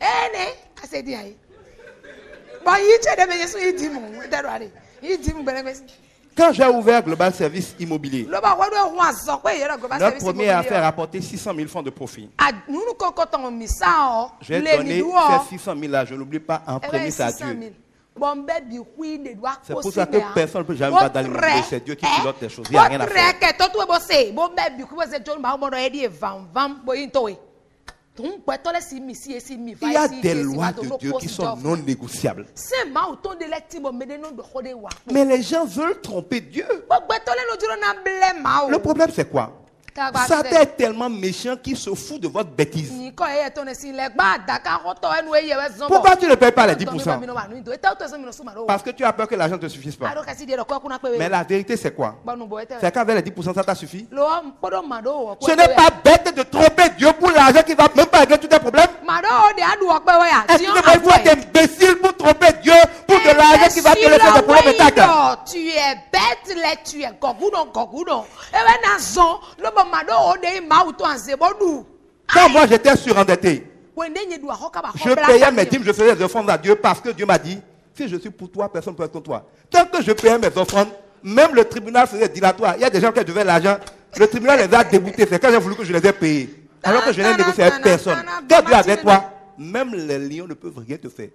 Quand j'ai ouvert Global Service Immobilier, notre premier affaire a rapporté 600 000 francs de profit. J'ai donné ces 600 000 là, je n'oublie pas, en prémisse à Dieu. C'est pour ça que personne ne peut jamais battre dans l'immobilier. C'est Dieu qui pilote les choses. Il n'y a rien à faire. Il y a des lois de Dieu qui sont non négociables. Mais les gens veulent tromper Dieu. Le problème, c'est quoi? Satan est tellement méchant qu'il se fout de votre bêtise. Pourquoi tu ne payes pas les 10%? Parce que tu as peur que l'argent ne te suffise pas. Mais la vérité, c'est quoi? C'est qu'avec les 10%, ça t'a suffi? Ce n'est pas bête de tromper Dieu pour l'argent qui ne va même pas régler tous tes problèmes. Est-ce que tu es imbécile pour tromper Dieu pour de l'argent qui va te laisser des problèmes? Tu es bête, tu es gogoudon. Quand moi j'étais surendetté, je payais mes dîmes, je faisais des offrandes à Dieu parce que Dieu m'a dit, si je suis pour toi, personne ne peut être contre toi. Tant que je payais mes offrandes, même le tribunal faisait dilatoire. Il y a des gens qui devaient l'argent, le tribunal les a déboutés. C'est quand j'ai voulu que je les ai payés. Alors que je n'ai négocié avec personne. Quand Dieu est avec toi, même les lions ne peuvent rien te faire.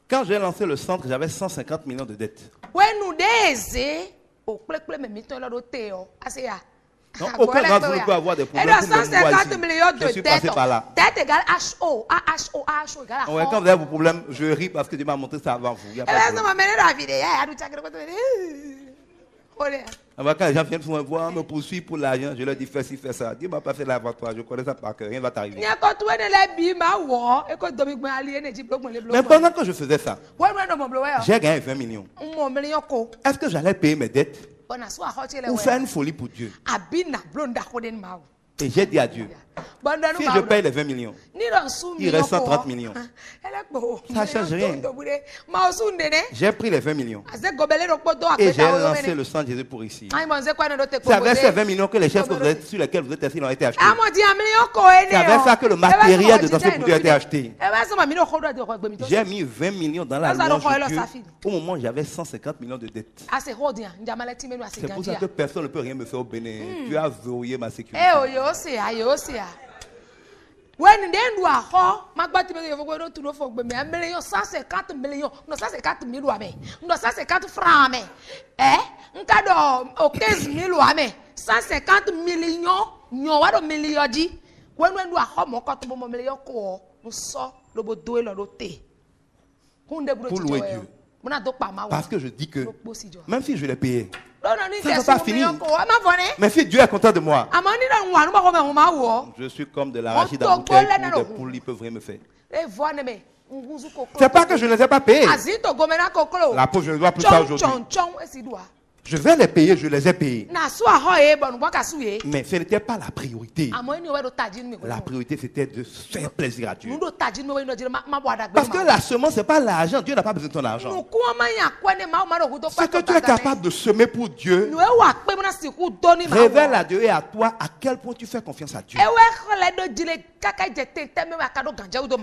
Quand j'ai lancé le centre, j'avais 150 millions de dettes. Donc, aucun d'entre vous ne peut avoir des problèmes pour me voir ici. Je suis passé par là. Ouais, quand vous avez vos problèmes, je ris parce que Dieu m'a montré ça avant vous. Il y a pas de problème. Alors, quand les gens viennent me voir, me poursuivent pour l'argent, je leur dis fais ci, fais ça. Dieu ne m'a pas fait l'avoir toi, je connais ça par cœur, rien ne va t'arriver. Mais pendant que je faisais ça, j'ai gagné 20 millions. Est-ce que j'allais payer mes dettes ou faire une folie pour Dieu? Et j'ai dit à Dieu, si je paye les 20 millions, il reste 130 millions. Ça ne change rien. J'ai pris les 20 millions et j'ai lancé le sang de Jésus pour ici. C'est avec ces 20 millions que les chaises sur lesquelles vous êtes assis ont été achetées. C'est avec ça que le matériel de danser pour Dieu a été acheté. J'ai mis 20 millions dans la louange de Dieu au moment où j'avais 150 millions de dettes. C'est pour ça que personne ne peut rien me faire au Bénin. Tu as verrouillé ma sécurité. When they do a ho, magbati me yo go to no for me million 150 million no 150 mil wa me no 150 francs me nka do o 15 mil wa me 150 million nyo wa do million di when do a ho mo ko to mo million ko no so lo bo do e lo te hunde bro ti parce que je dis que même si je l'ai payé, ça ne va pas finir. Mais si Dieu est content de moi, je suis comme de l'arachide à bouteille où des poules peuvent rien me faire. C'est pas que je ne les ai pas payés. La peau, je ne dois plus ça aujourd'hui. Je vais les payer, je les ai payés. Mais ce n'était pas la priorité. La priorité, c'était de faire plaisir à Dieu. Parce que la semence, ce n'est pas l'argent. Dieu n'a pas besoin de ton argent. Ce que tu es capable de semer pour Dieu, révèle à Dieu et à toi à quel point tu fais confiance à Dieu.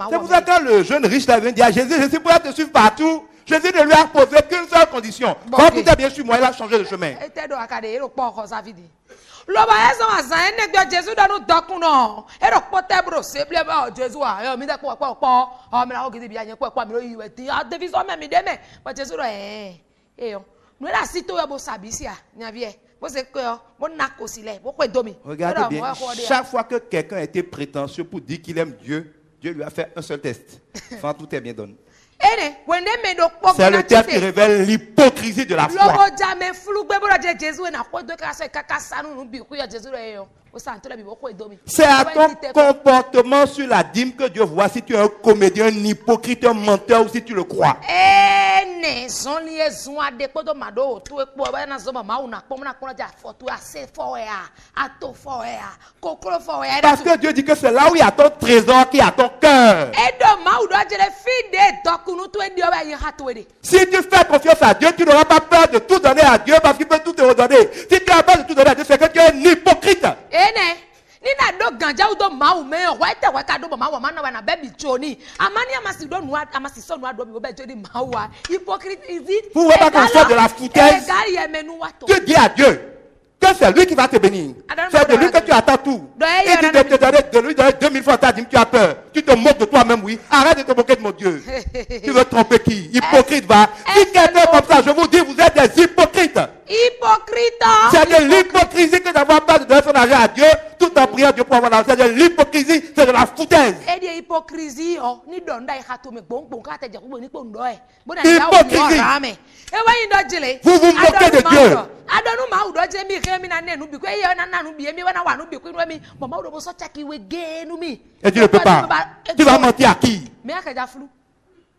C'est pour ça que quand le jeune riche vient dire à Jésus, je suis prêt à te suivre partout. Jésus ne lui a posé qu'une seule condition. Quand tu es bien sûr moi, il a changé de chemin. Regardez bien, chaque fois que quelqu'un a été prétentieux pour dire qu'il aime Dieu, Dieu lui a fait un seul test. Enfin, tout est bien donné. C'est le terme qui révèle l'hypocrisie de la foi. C'est à ton comportement sur la dîme que Dieu voit si tu es un comédien, un hypocrite, un menteur ou si tu le crois. Parce que Dieu dit que c'est là où il y a ton trésor qu'il y a ton cœur. Si tu fais confiance à Dieu, tu n'auras pas peur de tout donner à Dieu parce qu'il peut tout te redonner. Si tu as peur de tout donner à Dieu, c'est que tu es un hypocrite. Vous ne voulez pas qu'on sorte de la foutaise. Tu dis à Dieu que c'est lui qui va te bénir. C'est de lui que tu attends tout. Et tu de lui donner 2000 fois, tu as peur. Tu te moques de toi-même, oui. Arrête de te moquer de mon Dieu. Tu veux tromper qui? Hypocrite, va. Si quelqu'un comme ça, je vous dis, vous êtes des hypocrites. C'est de l'hypocrisie que d'avoir peur de donner son argent à Dieu tout en priant Dieu pour avoir l'argent. C'est de l'hypocrisie, c'est de la foutaise. Hypocrisie. Vous vous moquez de Dieu. Et tu ne peux pas. Tu vas mentir à qui?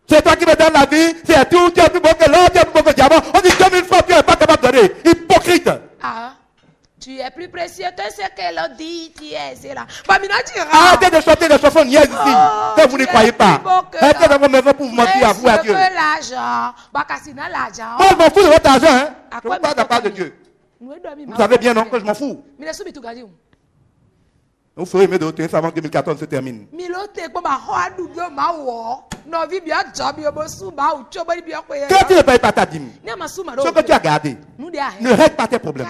C'est toi qui me donnes la vie, c'est tout, tu es plus beau que l'or, tu es plus beau que le diamant. On dit 2000 fois, tu n'es pas capable de donner. Hypocrite. Tu es plus précieux que ce que l'on dit, tu es là. Arrêtez de chanter des chansons niaises ici, que vous ne croyez pas. Arrêtez dans vos maisons pour vous mentir à vous et à Dieu. Moi, je m'en fous de votre argent, hein. Je ne parle pas de Dieu. Vous savez bien, non, que je m'en fous. Vous ferez mieux de retenir ça avant que 2014 se termine. Quand tu ne payes pas ta dîme, ce que tu as gardé, ne règle pas tes problèmes.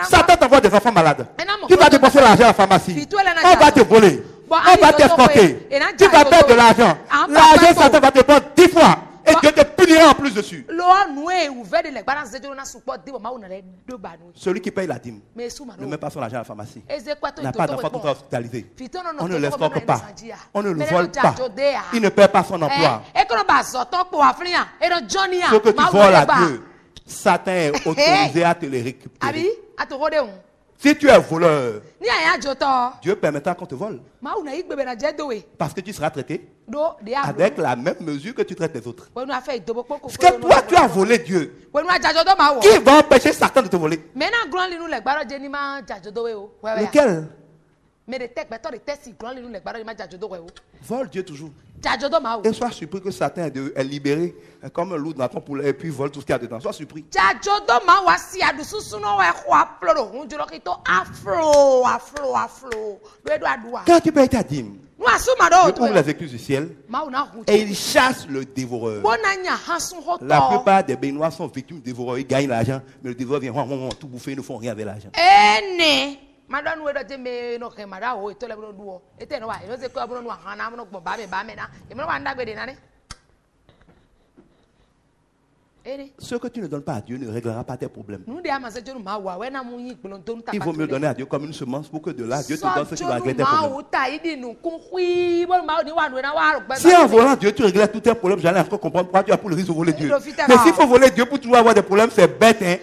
Satan t'envoie des enfants malades. Tu vas dépenser l'argent à la pharmacie. On va te voler. On va t'escroquer. Tu vas perdre de l'argent. L'argent, Satan va te prendre 10 fois. Et Dieu te punira en plus dessus. Celui qui paye la dîme ne met pas son argent à la pharmacie. N'a pas d'enfant tout hospitalisé. On ne l'escroque pas. On ne le vole pas. Il ne perd pas son emploi. Ce que tu voles à Dieu, Satan est autorisé à te les récupérer. Si tu es voleur, Dieu permettra qu'on te vole. Parce que tu seras traité avec la même mesure que tu traites les autres. Parce que toi, tu as volé Dieu. Qui va empêcher Satan de te voler? Lequel? Vole Dieu toujours. Et sois surpris que Satan est libéré comme un loup dans ton poulet et puis vole tout ce qu'il y a dedans. Sois surpris. Quand tu payes ta dîme, Dieu ouvre les écluses du ciel et il chasse le dévoreur. La plupart des Béninois sont victimes du dévoreur. Ils gagnent l'argent, mais le dévoreur vient tout bouffer, ils ne font rien avec l'argent. Ce que tu ne donnes pas à Dieu ne réglera pas tes problèmes. Il vaut mieux donner à Dieu comme une semence pour que de là, Dieu te donne ce qui va régler tes problèmes. Si en volant Dieu, tu réglais tous tes problèmes, j'allais encore comprendre pourquoi tu as pour le risque de voler Dieu. Mais s'il faut voler Dieu pour toujours avoir des problèmes, c'est bête, hein?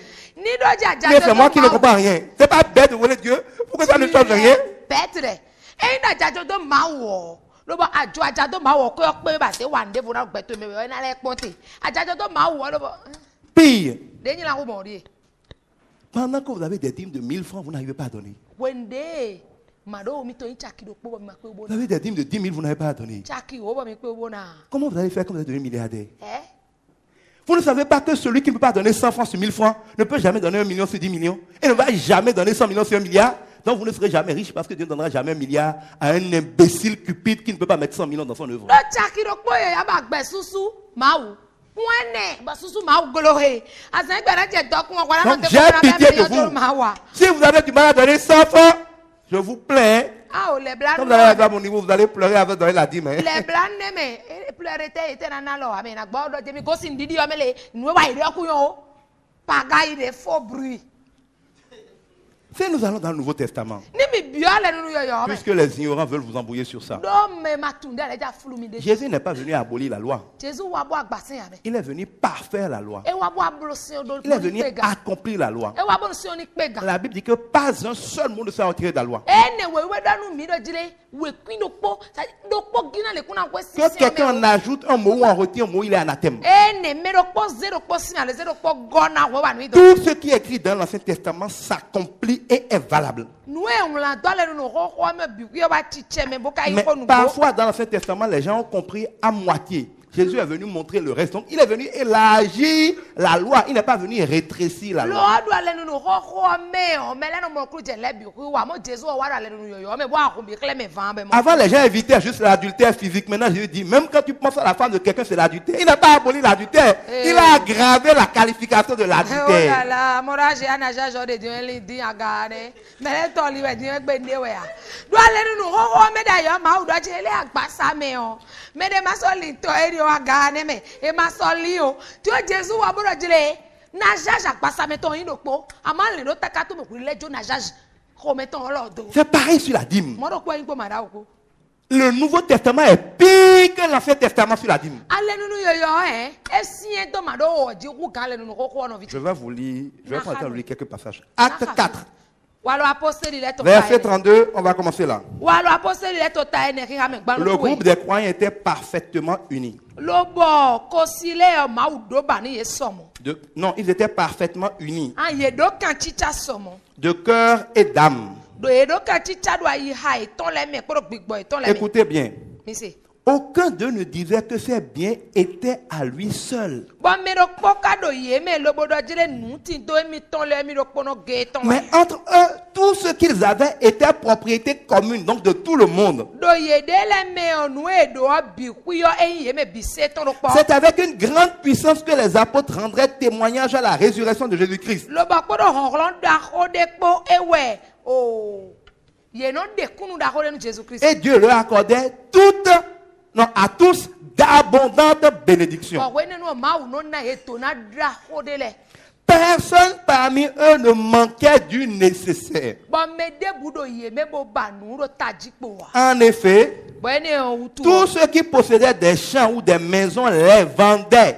Mais c'est moi qui ne comprends rien. C'est pas bête de voler Dieu. Pourquoi ça ne change rien? Pire. Pendant que vous avez des dîmes de 1000 francs, vous n'arrivez pas à donner. Vous avez des dîmes de 10 000, vous n'avez pas à donner. Comment vous allez faire quand vous êtes devenu milliardaire? Vous ne savez pas que celui qui ne peut pas donner 100 francs sur 1000 francs ne peut jamais donner 1 million sur 10 millions et ne va jamais donner 100 millions sur 1 milliard. Donc vous ne serez jamais riche parce que Dieu ne donnera jamais 1 milliard à un imbécile cupide qui ne peut pas mettre 100 millions dans son œuvre. Donc j'ai pitié de vous. Si vous avez du mal à donner 100 francs, je vous plains. Quand vous allez à mon niveau, vous allez pleurer avec donner la dîme. Si nous allons dans le Nouveau Testament, puisque les ignorants veulent vous embrouiller sur ça, Jésus n'est pas venu abolir la loi. Il est venu parfaire la loi. Il est venu accomplir la loi. La Bible dit que pas un seul mot ne sera retiré de la loi. Que quelqu'un en ajoute un mot ou en retire un mot, il est anathème. Tout ce qui est écrit dans l'Ancien Testament s'accomplit et est valable. Mais parfois dans l'Ancien Testament, les gens ont compris à moitié. Jésus est venu montrer le reste. Donc, il est venu élargir la loi. Il n'est pas venu rétrécir la loi. Avant, les gens évitaient juste l'adultère physique. Maintenant, Jésus dit, même quand tu penses à la femme de quelqu'un, c'est l'adultère. Il n'a pas aboli l'adultère. Il a aggravé la qualification de l'adultère. C'est pareil sur la dîme. Le Nouveau Testament est pire que l'Ancien Testament sur la dîme. Je vais vous lire, je vais prendre quelques passages. Acte 4. Verset 32, on va commencer là. Le groupe des croyants était parfaitement unis. Non, ils étaient parfaitement unis. De cœur et d'âme. Écoutez bien. Aucun d'eux ne disait que ses biens étaient à lui seul. Mais entre eux, tout ce qu'ils avaient était propriété commune, donc de tout le monde. C'est avec une grande puissance que les apôtres rendraient témoignage à la résurrection de Jésus-Christ. Et Dieu leur accordait à tous d'abondantes bénédictions. Personne parmi eux ne manquait du nécessaire. En effet, tous ceux qui possédaient des champs ou des maisons les vendaient.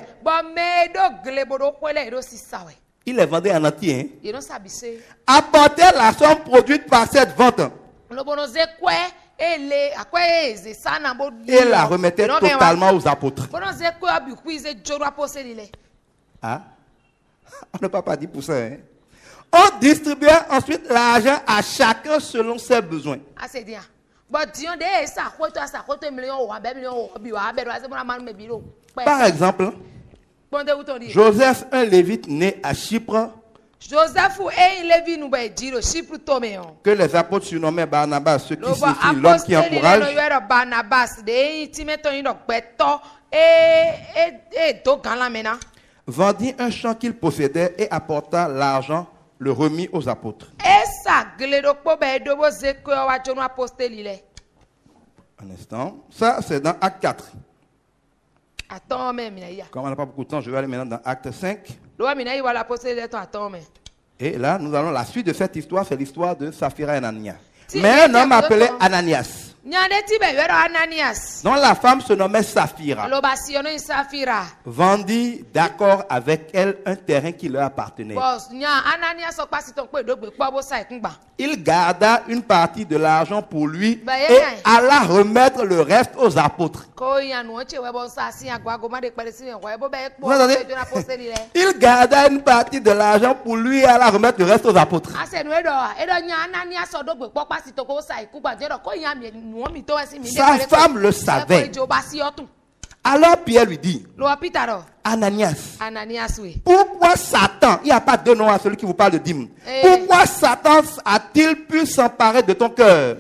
Ils les vendaient en entier. Apportaient la somme produite par cette vente. Et la remettait totalement aux apôtres. Ah, on ne peut pas dire pour ça. Hein? On distribuait ensuite l'argent à chacun selon ses besoins. Par exemple, Joseph, un lévite né à Chypre, que les apôtres surnommaient Barnabas, ce qui signifie l'homme qui encourage, vendit un champ qu'il possédait et apporta l'argent, le remit aux apôtres. Un instant, ça c'est dans Acte 4. Comme on n'a pas beaucoup de temps, je vais aller maintenant dans Acte 5. Et là, nous allons la suite de cette histoire, c'est l'histoire de Saphira et Ananias. Mais un homme appelé Ananias, dont la femme se nommait Saphira, vendit d'accord avec elle un terrain qui leur appartenait. Il garda une partie de l'argent pour lui et alla remettre le reste aux apôtres. Vous entendez? Il garda une partie de l'argent pour lui et alla remettre le reste aux apôtres. Sa femme le savait. Alors Pierre lui dit, Ananias, pourquoi Satan, il n'y a pas de nom à celui qui vous parle de dîme, pourquoi Satan a-t-il pu s'emparer de ton cœur?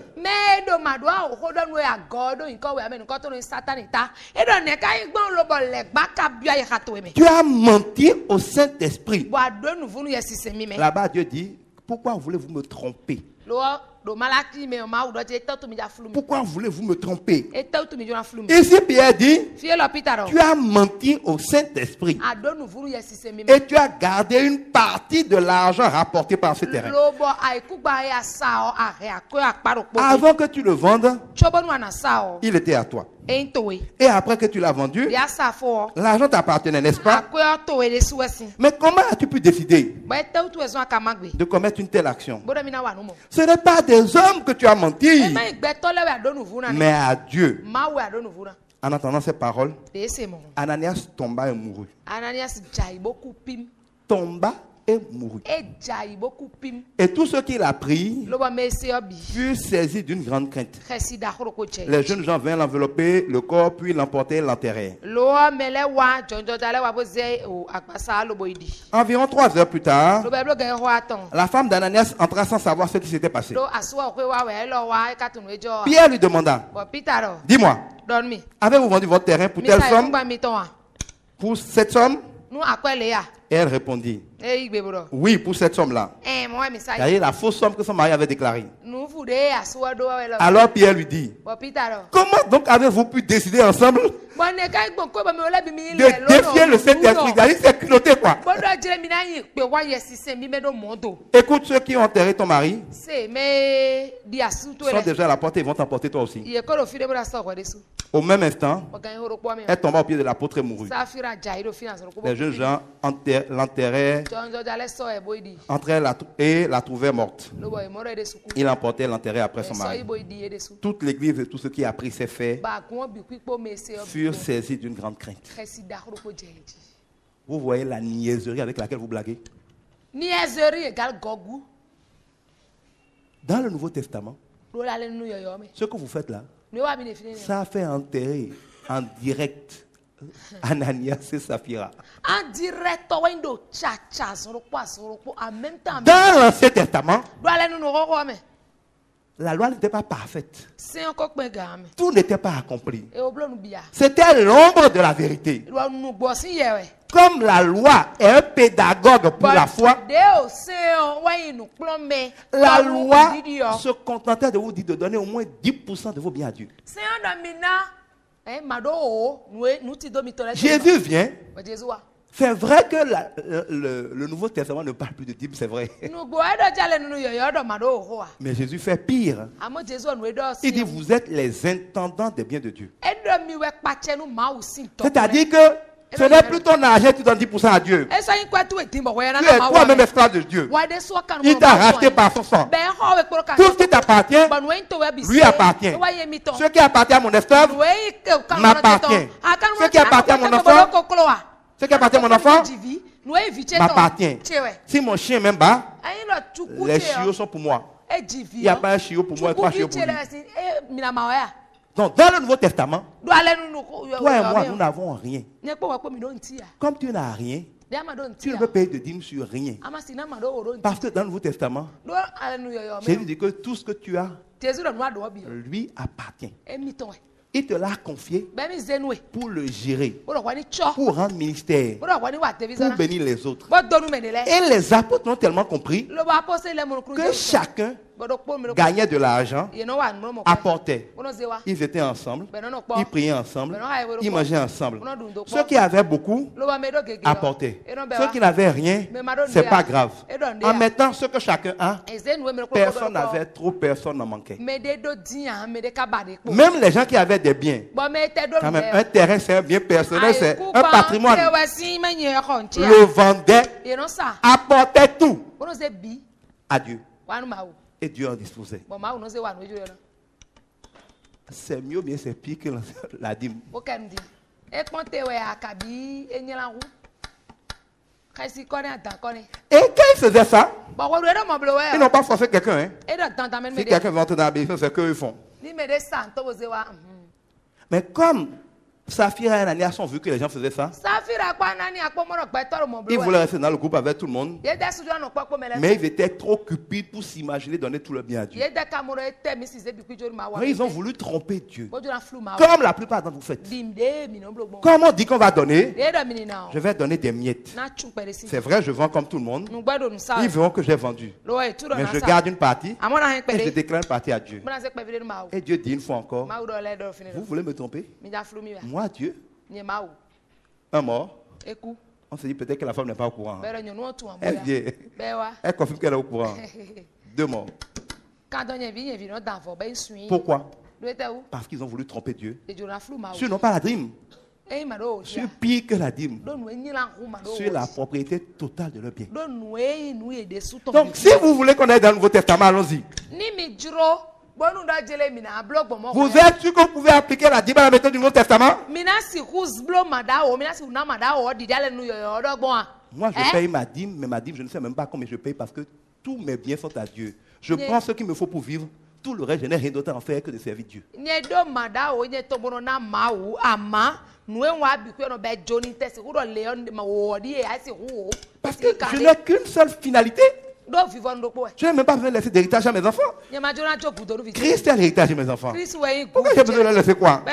Tu as menti au Saint-Esprit. Là-bas, Dieu dit, pourquoi voulez-vous me tromper? Pourquoi voulez-vous me tromper? Ici Pierre dit, tu as menti au Saint-Esprit et tu as gardé une partie de l'argent rapporté par ce terrain. Avant que tu le vendes, il était à toi. Et après que tu l'as vendu, l'argent t'appartenait, n'est-ce pas? Mais comment as-tu pu décider de commettre une telle action? Ce n'est pas des hommes que tu as menti, mais à Dieu. En entendant ces paroles, Ananias tomba et mourut. Tomba et mourut. Et tous ceux qui l'apprirent furent saisis d'une grande crainte. Les jeunes gens vinrent l'envelopper, le corps, puis l'emporter et l'enterrer. Environ 3 heures plus tard, la femme d'Ananias entra sans savoir ce qui s'était passé. Pierre lui demanda, dis-moi, avez-vous vendu votre terrain pour telle somme? Pour cette somme? Et elle répondit, oui, pour cette somme-là. C'est-à-dire la fausse somme que son mari avait déclarée. Alors Pierre lui dit, comment donc avez-vous pu décider ensemble de défier le Saint-Esprit? C'est culotté quoi. Écoute, ceux qui ont enterré ton mari sont déjà à la porte et vont t'emporter toi aussi. Au même instant, elle tomba au pied de l'apôtre et mourut. Les jeunes gens l'enterraient, entraient et la trouvaient morte. Ils l'emportaient et l'enterraient après son mari. Toute l'église et tous ceux qui ont appris ces faits furent saisis d'une grande crainte. Vous voyez la niaiserie avec laquelle vous blaguez? Dans le Nouveau Testament, ce que vous faites là, ça fait enterrer en direct Ananias et Saphira. Dans l'Ancien Testament, la loi n'était pas parfaite. Tout n'était pas accompli. C'était l'ombre de la vérité. Comme la loi est un pédagogue pour la foi, la loi se contentait de vous dire de donner au moins 10% de vos biens à Dieu. Jésus vient. C'est vrai que le Nouveau Testament ne parle plus de dîme, c'est vrai. Mais Jésus fait pire. Il dit, vous êtes les intendants des biens de Dieu. C'est-à-dire que ce n'est plus ton argent, tu donnes 10% à Dieu. Tu es toi-même esclave de Dieu. Il t'a racheté par son sang. Tout ce qui t'appartient, lui appartient. Ce qui appartient à mon esclave m'appartient. Ce qui appartient à mon enfant, m'appartient. Si mon chien m'aime pas, les chiots sont pour moi. Il n'y a pas un chiot pour moi et 3 chiots pour lui. Donc, dans le Nouveau Testament, toi et moi, nous n'avons rien. Comme tu n'as rien, tu ne peux payer de dîmes sur rien. Parce que dans le Nouveau Testament, Jésus dit que tout ce que tu as lui appartient. Il te l'a confié pour le gérer, pour rendre ministère, pour bénir les autres. Et les apôtres ont tellement compris que chacun gagnait de l'argent, apportait. Ils étaient ensemble, ils priaient ensemble, ils mangeaient ensemble. Ceux qui avaient beaucoup apportaient. Ceux qui n'avaient rien, ce n'est pas grave. En mettant ce que chacun a, personne n'avait trop, personne n'en manquait. Même les gens qui avaient des biens, quand même, un terrain c'est un bien personnel, c'est un patrimoine. Le vendait, apportait tout à Dieu. Et Dieu en disposait. C'est mieux, bien c'est pire que la dîme. Et quand ils faisaient ça, ils n'ont pas forcé quelqu'un. Hein. Si quelqu'un veut entrer dans la bénédiction, c'est qu'eux font. Mais comme Saphir et Ananias ont vu que les gens faisaient ça, ils voulaient rester dans le groupe avec tout le monde, mais ils étaient trop cupides pour s'imaginer donner tout le bien à Dieu. Mais ils ont voulu tromper Dieu, comme la plupart d'entre vous faites. Comme on dit qu'on va donner, je vais donner des miettes. C'est vrai, je vends comme tout le monde. Ils verront que j'ai vendu, mais je garde une partie et je déclare une partie à Dieu. Et Dieu dit une fois encore, vous voulez me tromper? Moi, Dieu, un mort. On se dit peut-être que la femme n'est pas au courant. Elle vient. Elle confirme qu'elle est au courant. 2 morts. Pourquoi? Parce qu'ils ont voulu tromper Dieu. Sinon, pas la dîme. Sur pire que la dîme. Sur la propriété totale de leur bien. Donc, si vous voulez qu'on aille dans le Nouveau Testament, allons-y. Vous êtes sûr que vous pouvez appliquer la dîme à la méthode du Nouveau Testament? Moi, je paye ma dîme, mais ma dîme, je ne sais même pas combien je paye parce que tous mes biens sont à Dieu. Je prends ce qu'il me faut pour vivre. Tout le reste, je n'ai rien d'autre à en faire que de servir Dieu. Parce que je n'ai qu'une seule finalité. Je n'ai même pas besoin de laisser d'héritage à mes enfants. Christ est l'héritage de mes enfants. Pourquoi j'ai besoin de leur laisser quoi? Tu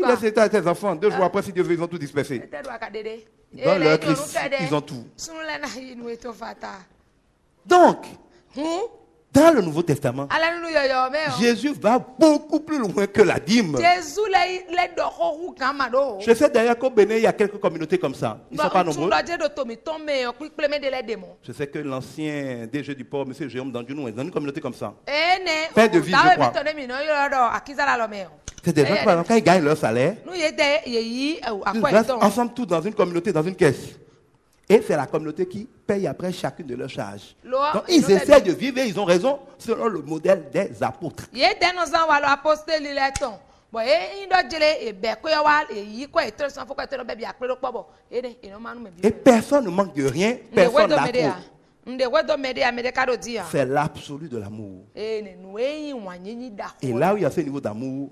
laisses l'héritage à tes enfants. 2 jours après, si Dieu veut, ils ont tout dispersé. Dans leur Christ, ils ont tout. Donc, dans le Nouveau Testament, Jésus va beaucoup plus loin que la dîme. Je sais d'ailleurs qu'au Bénin, il y a quelques communautés comme ça. Ils ne sont pas nombreux. Je sais que l'ancien DG du port, M. Jérôme Dandjounou, est dans une communauté comme ça. Fin de vie, je crois. C'est des gens qui, quand ils gagnent leur salaire, ils restent ensemble tous dans une communauté, dans une caisse. Et c'est la communauté qui paye après chacune de leurs charges. Donc ils essaient de vivre et ils ont raison selon le modèle des apôtres. Et personne ne manque de rien, personne n'a trop. C'est l'absolu de l'amour. Et là où il y a ce niveau d'amour,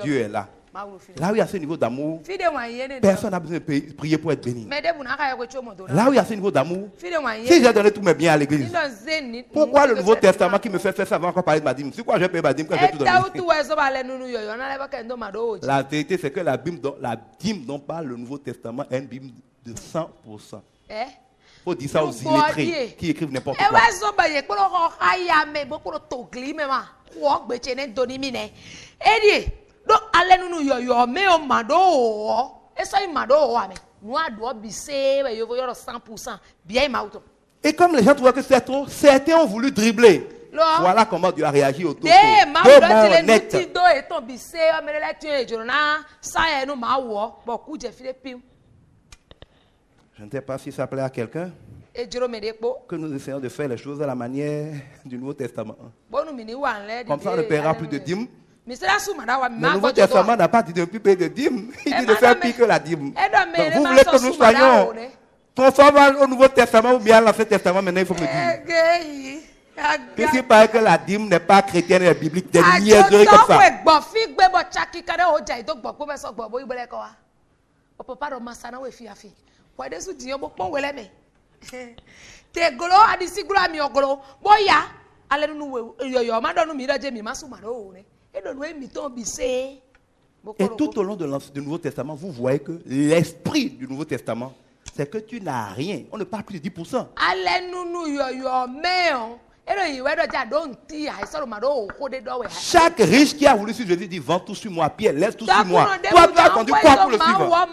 Dieu est là. Là où il y a ce niveau d'amour, personne n'a besoin de prier pour être béni. Là où il y a ce niveau d'amour, si j'ai donné tous mes biens à l'église, pourquoi le Nouveau Testament qui me fait faire ça va encore parler de ma dîme? C'est quoi j'ai payé ma dîme quand j'ai tout donné? La vérité, c'est que la dîme dont parle le Nouveau Testament est une dîme de 100%. Il faut dire ça aux illettrés qui écrivent n'importe quoi. Et comme les gens trouvaient que c'était trop, certains ont voulu dribbler. Voilà comment Dieu a réagi au topo. Je ne sais pas si ça plaît à quelqu'un que nous essayons de faire les choses à la manière du Nouveau Testament. Comme ça, on ne paiera plus de dîmes. Le Nouveau Testament n'a pas dit de plus payer de dîmes. Il dit de faire pire que la dîme. Donc vous voulez que nous soyons conformes au Nouveau Testament ou bien à l'Ancien Testament? Maintenant, il faut me dire. Puisqu'il paraît que la dîme n'est pas chrétienne et biblique, des niaiseries comme ça. Et tout au long du Nouveau Testament, vous voyez que l'esprit du Nouveau Testament, c'est que tu n'as rien. On ne parle plus de 10%. Chaque riche qui a voulu suivre Jésus dit vends tout sur moi, Pierre, laisse tout sur moi. Toi, tu as attendu quoi pour le suivre?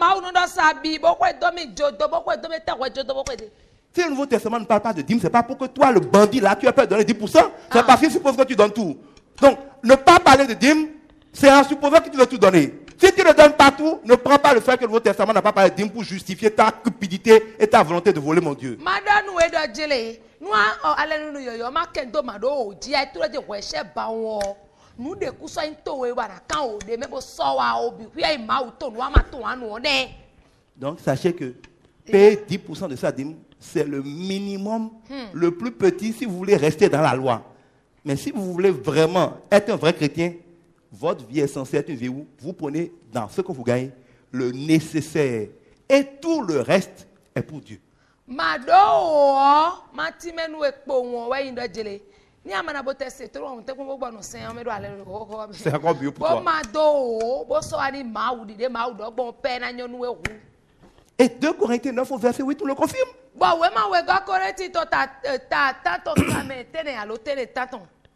Si le Nouveau Testament ne parle pas de dîme, ce n'est pas pour que toi, le bandit là, tu as peur de donner 10%. C'est parce qu'il suppose que tu donnes tout. Donc, ne pas parler de dîme, c'est en supposant que tu veux tout donner. Si tu ne donnes pas tout, ne prends pas le fait que le Nouveau Testament n'a pas parlé de dîme pour justifier ta cupidité et ta volonté de voler mon Dieu. Donc, sachez que payer 10% de sa dîme, c'est le minimum, le plus petit si vous voulez rester dans la loi. Mais si vous voulez vraiment être un vrai chrétien, votre vie est censée être une vie où vous prenez dans ce que vous gagnez le nécessaire. Et tout le reste est pour Dieu. C'est encore mieux pour toi. Et 2 Corinthiens 9 au verset 8 nous le confirme.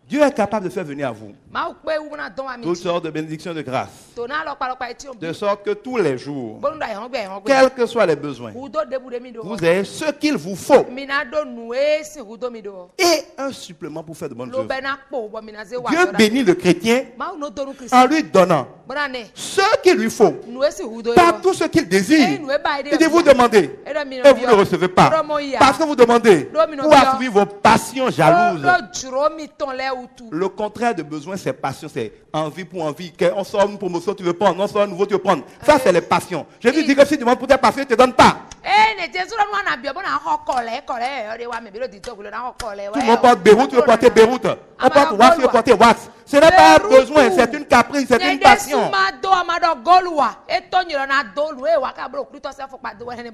Dieu est capable de faire venir à vous toutes sortes de bénédictions de grâce, de sorte que tous les jours, quels que soient les besoins, vous ayez ce qu'il vous faut et un supplément pour faire de bonnes choses. Dieu bénit le chrétien en lui donnant ce qu'il lui faut, pas tout ce qu'il désire. Il dit vous demandez et vous ne recevez pas parce que vous demandez pour assouvir vos passions jalouses. Le contraire de besoin, c'est passion, c'est envie pour envie. On sort une promotion, tu veux prendre, on sort un nouveau, tu veux prendre. Ça, c'est les passions. Jésus dit que si tu demandes pour tes passions, il ne te donne pas. Tout le monde porte Beyrouth, tu veux porter Beyrouth. On porte Wax, tu veux porter Wax. Ce n'est pas un besoin, c'est une caprice, c'est une passion.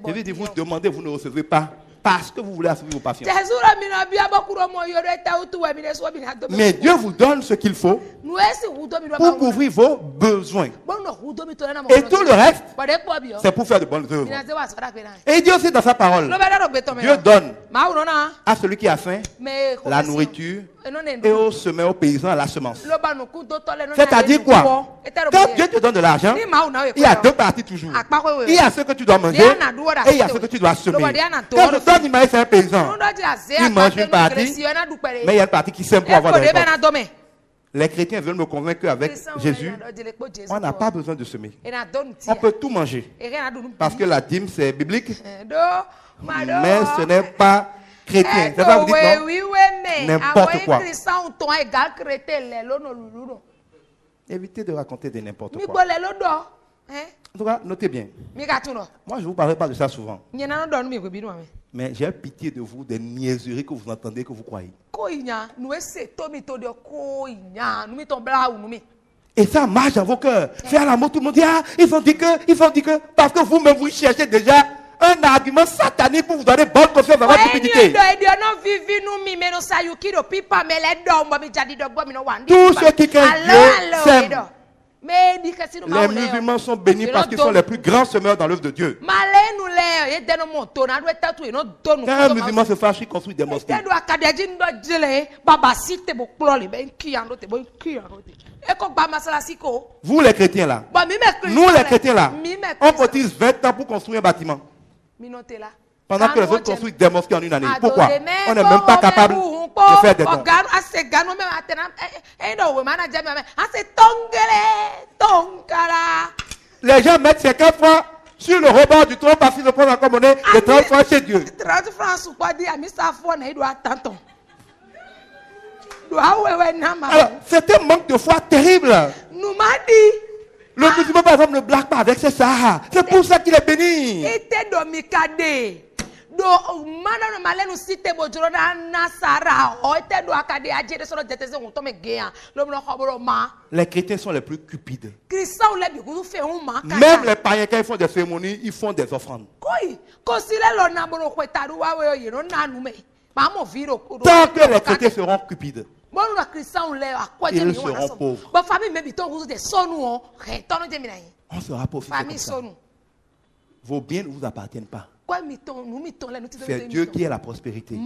Jésus dit, vous demandez, vous ne recevez pas. Parce que vous voulez assouvir vos passions. Mais Dieu vous donne ce qu'il faut pour couvrir vos besoins. Et tout le reste, c'est pour faire de bonnes œuvres. Et Dieu aussi dans sa parole, Dieu donne à celui qui a faim la nourriture et au semeur, au paysan, la semence. C'est-à-dire quoi? Quand Dieu te donne de l'argent, il y a 2 parties toujours. Il y a ce que tu dois manger et il y a ce que tu dois semer. Quand je donne, il m'a fait un paysan. Il mange une partie, mais il y a une partie qui sème pour avoir des récoltes. Les chrétiens veulent me convaincre qu'avec Jésus, on n'a pas besoin de semer. On peut tout manger. Parce que la dîme, c'est biblique. Mais ce n'est pas chrétien. C'est ça vous dites, non? N'importe quoi. Évitez de raconter de n'importe quoi. En tout cas, notez bien. Moi, je ne vous parlerai pas de ça souvent. Mais j'ai pitié de vous, des niaiseries que vous entendez, que vous croyez. Et ça marche dans vos cœurs. Faire l'amour, tout le monde dit, ah, ils ont dit que, parce que vous-même, vous cherchez déjà un argument satanique pour vous donner bonne confiance dans votre stupidité. Tous ceux qui craignent Dieu s'aiment. Les musulmans sont bénis parce qu'ils sont les plus grands semeurs dans l'œuvre de Dieu. Quand un musulman se fâche, il construit des mosquées. Vous les chrétiens là, nous les chrétiens là, on cotise 20 ans pour construire un bâtiment. Pendant que les autres construisent des mosquées en une année. Pourquoi? On n'est même pas capable de faire des dons. Les gens mettent 50 francs sur le rebord du trône parce qu'ils ne prennent encore monnaie de 30 francs chez Dieu. 30 francs, alors, c'est un manque de foi terrible. Le musulman, par exemple, ne blague pas avec ses ça. C'est pour ça qu'il est béni. Les chrétiens sont les plus cupides. Même les païens, quand ils font des cérémonies, ils font des offrandes. Tant que les chrétiens seront cupides, ils seront pauvres. On sera pauvre. Vos biens ne vous appartiennent pas. C'est Dieu qui est la prospérité.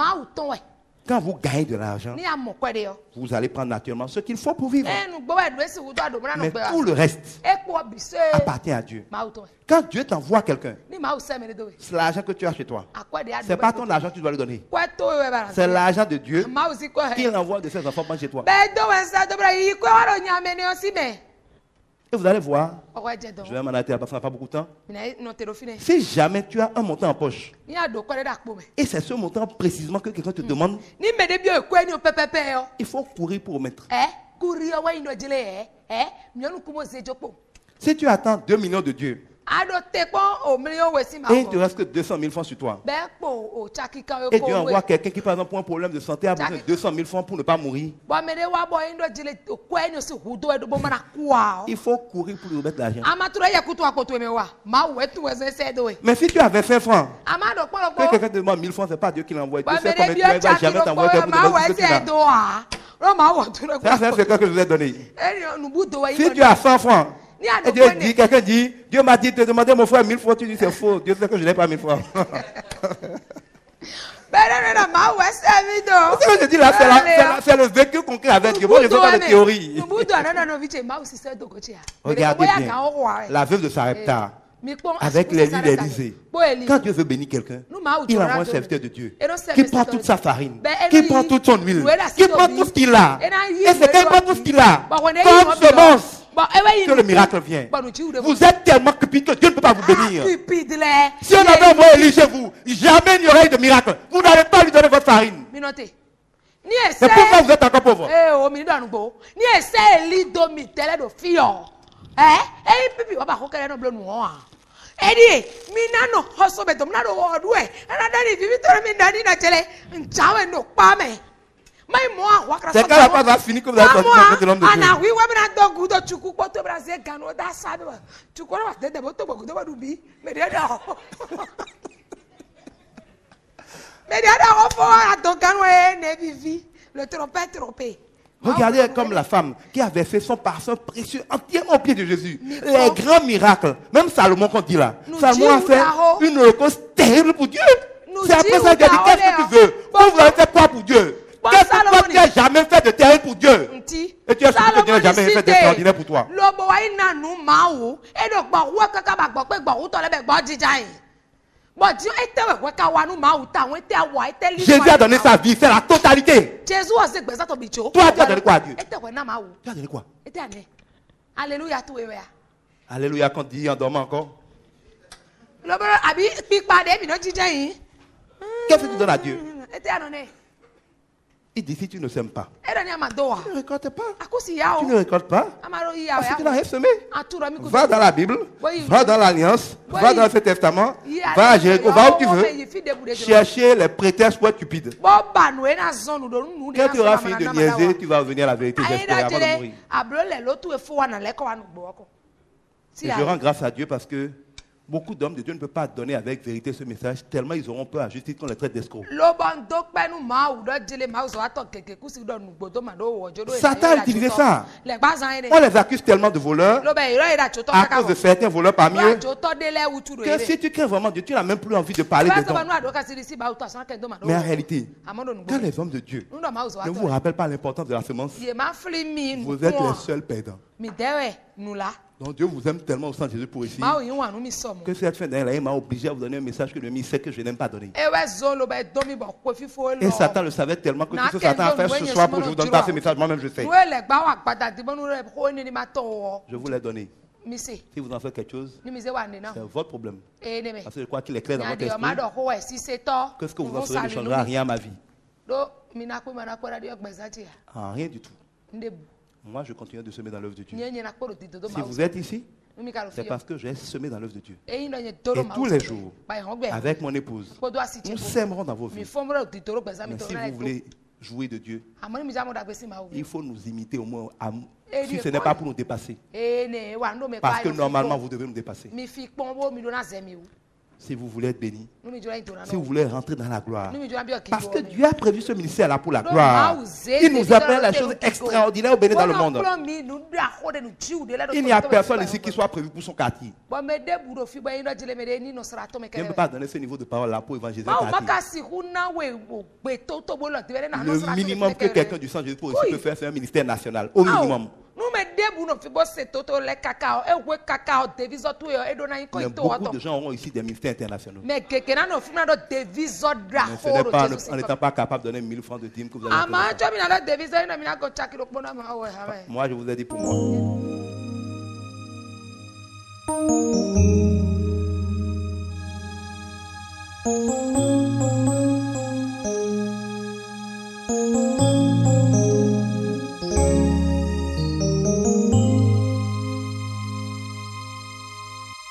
Quand vous gagnez de l'argent, vous allez prendre naturellement ce qu'il faut pour vivre. Mais tout le reste appartient à Dieu. Quand Dieu t'envoie quelqu'un, c'est l'argent que tu as chez toi. Ce n'est pas ton argent que tu dois lui donner. C'est l'argent de Dieu qu'il envoie de ses enfants chez toi. Et vous allez voir, je vais m'en arrêter là parce qu'on n'a pas beaucoup de temps. Si jamais tu as un montant en poche, et c'est ce montant précisément que quelqu'un te demande, il faut courir pour remettre. Si tu attends 2 millions de Dieu, et il ne te reste que 200 000 francs sur toi, et Dieu envoie quelqu'un qui, par exemple, pour un problème de santé, a besoin de 200 000 francs pour ne pas mourir, il faut courir pour lui remettre l'argent. Mais si tu avais 5 francs, que quelqu'un te demande 1000 francs, ce n'est pas Dieu qui l'envoie. Tu sais combien tu ne vas jamais t'envoyer quelqu'un pour te demander ce que tu as. Ça, c'est ce que je vous ai donné. Si tu as 100 francs, et Dieu dit, quelqu'un dit, Dieu m'a dit de demander mon frère 1000 francs, tu dis c'est faux. Dieu sait que je n'ai pas 1000 francs. Ce que je dis là, c'est le vécu concret avec Dieu. Moi, je ne veux pas de théorie. Regardez bien, la veuve de Sarepta, avec l'Élie d'Élysée. Quand Dieu veut bénir quelqu'un, il envoie un serviteur de Dieu qui prend toute sa farine, qui prend toute son huile, qui prend tout ce qu'il a. Et c'est qu'il prend tout ce qu'il a, comme semence, que le miracle vient. Vous êtes tellement cupide que Dieu ne peut pas vous bénir. Si on avait envoyé Élie chez vous, jamais il n'y aurait eu de miracle. Vous n'allez pas lui donner votre farine. C'est pourquoi vous êtes encore pauvre. C'est quand la phrase va finir que vous allez sortir de l'homme de Dieu. Le trompé. Regardez comme la femme qui avait fait son parfum précieux entièrement au pied de Jésus. Les grands miracles. Même Salomon qu'on dit là. Salomon a fait une holocauste terrible pour Dieu. C'est après ça qu'il a dit, qu'est-ce que tu veux? Vous avez fait quoi pour Dieu? Qu'est-ce que toi tu n'as jamais fait de terrible pour Dieu? Et tu as supposé que Dieu n'a jamais fait d'extraordinaire pour toi. Jésus a donné sa vie, c'est la totalité. Toi, tu as donné quoi à Dieu? Tu as donné quoi? Alléluia, tout est. Alléluia, quand dit en dormant encore. Qu'est-ce que tu donnes à Dieu? Il dit si tu ne sèmes pas, tu ne récoltes pas. Tu ne récoltes pas parce que tu n'as rien semé. Va dans la Bible, va dans l'Alliance, va dans l'Ancien Testament, va à Jéricho, va où tu veux. Chercher les prétextes pour être cupide. Quand tu auras fini de niaiser, tu vas revenir à la vérité, j'espère, avant de mourir. Et je rends grâce à Dieu parce que beaucoup d'hommes de Dieu ne peuvent pas donner avec vérité ce message tellement ils auront peur à justice qu'on les traite d'escrocs. Satan a utilisé ça. On les accuse tellement de voleurs à cause de certains voleurs parmi eux que si tu crées vraiment Dieu, tu n'as même plus envie de parler des dons. Mais en réalité, quand les hommes de Dieu ne vous rappellent pas l'importance de la semence, vous êtes les seuls perdants. Donc Dieu vous aime tellement au sang de Jésus pour ici que cette fin d'année, il m'a obligé à vous donner un message que le ministre sait que je n'aime pas donner. Et Satan le savait tellement que tout ce que Satan a fait ce soir pour que je vous donne pas ce message, moi-même je sais. Je vous l'ai donné. Si vous en faites quelque chose, c'est votre problème. Parce que je crois qu'il est clair dans votre esprit que ce que vous en ferez ne changera rien à ma vie. Rien du tout. Moi, je continue de semer dans l'œuvre de Dieu. Si vous êtes ici, c'est parce que j'ai semé dans l'œuvre de Dieu. Et tous les jours, avec mon épouse, nous sèmerons dans vos vies. Mais si vous voulez jouer de Dieu, il faut nous imiter au moins. Si ce n'est pas pour nous dépasser. Parce que normalement, vous devez nous dépasser. Si vous voulez être béni, si vous voulez rentrer dans la gloire, parce que Dieu a prévu ce ministère là pour la gloire. Il nous appelle à des choses extraordinaires au béni dans le monde. Il n'y a personne ici qui soit prévu pour son quartier. Je ne peux pas donner ce niveau de parole là pour évangéliser le quartier. Le minimum que quelqu'un du sang Jésus peut faire, c'est un ministère national. Au minimum. Mais beaucoup de gens auront ici des ministères internationaux. Mais ce n'est pas en n'étant pas capable de donner 1000 francs de dîme que vous allez moi, je vous ai dit pour moi.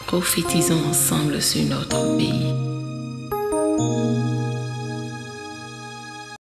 Prophétisons ensemble sur notre pays.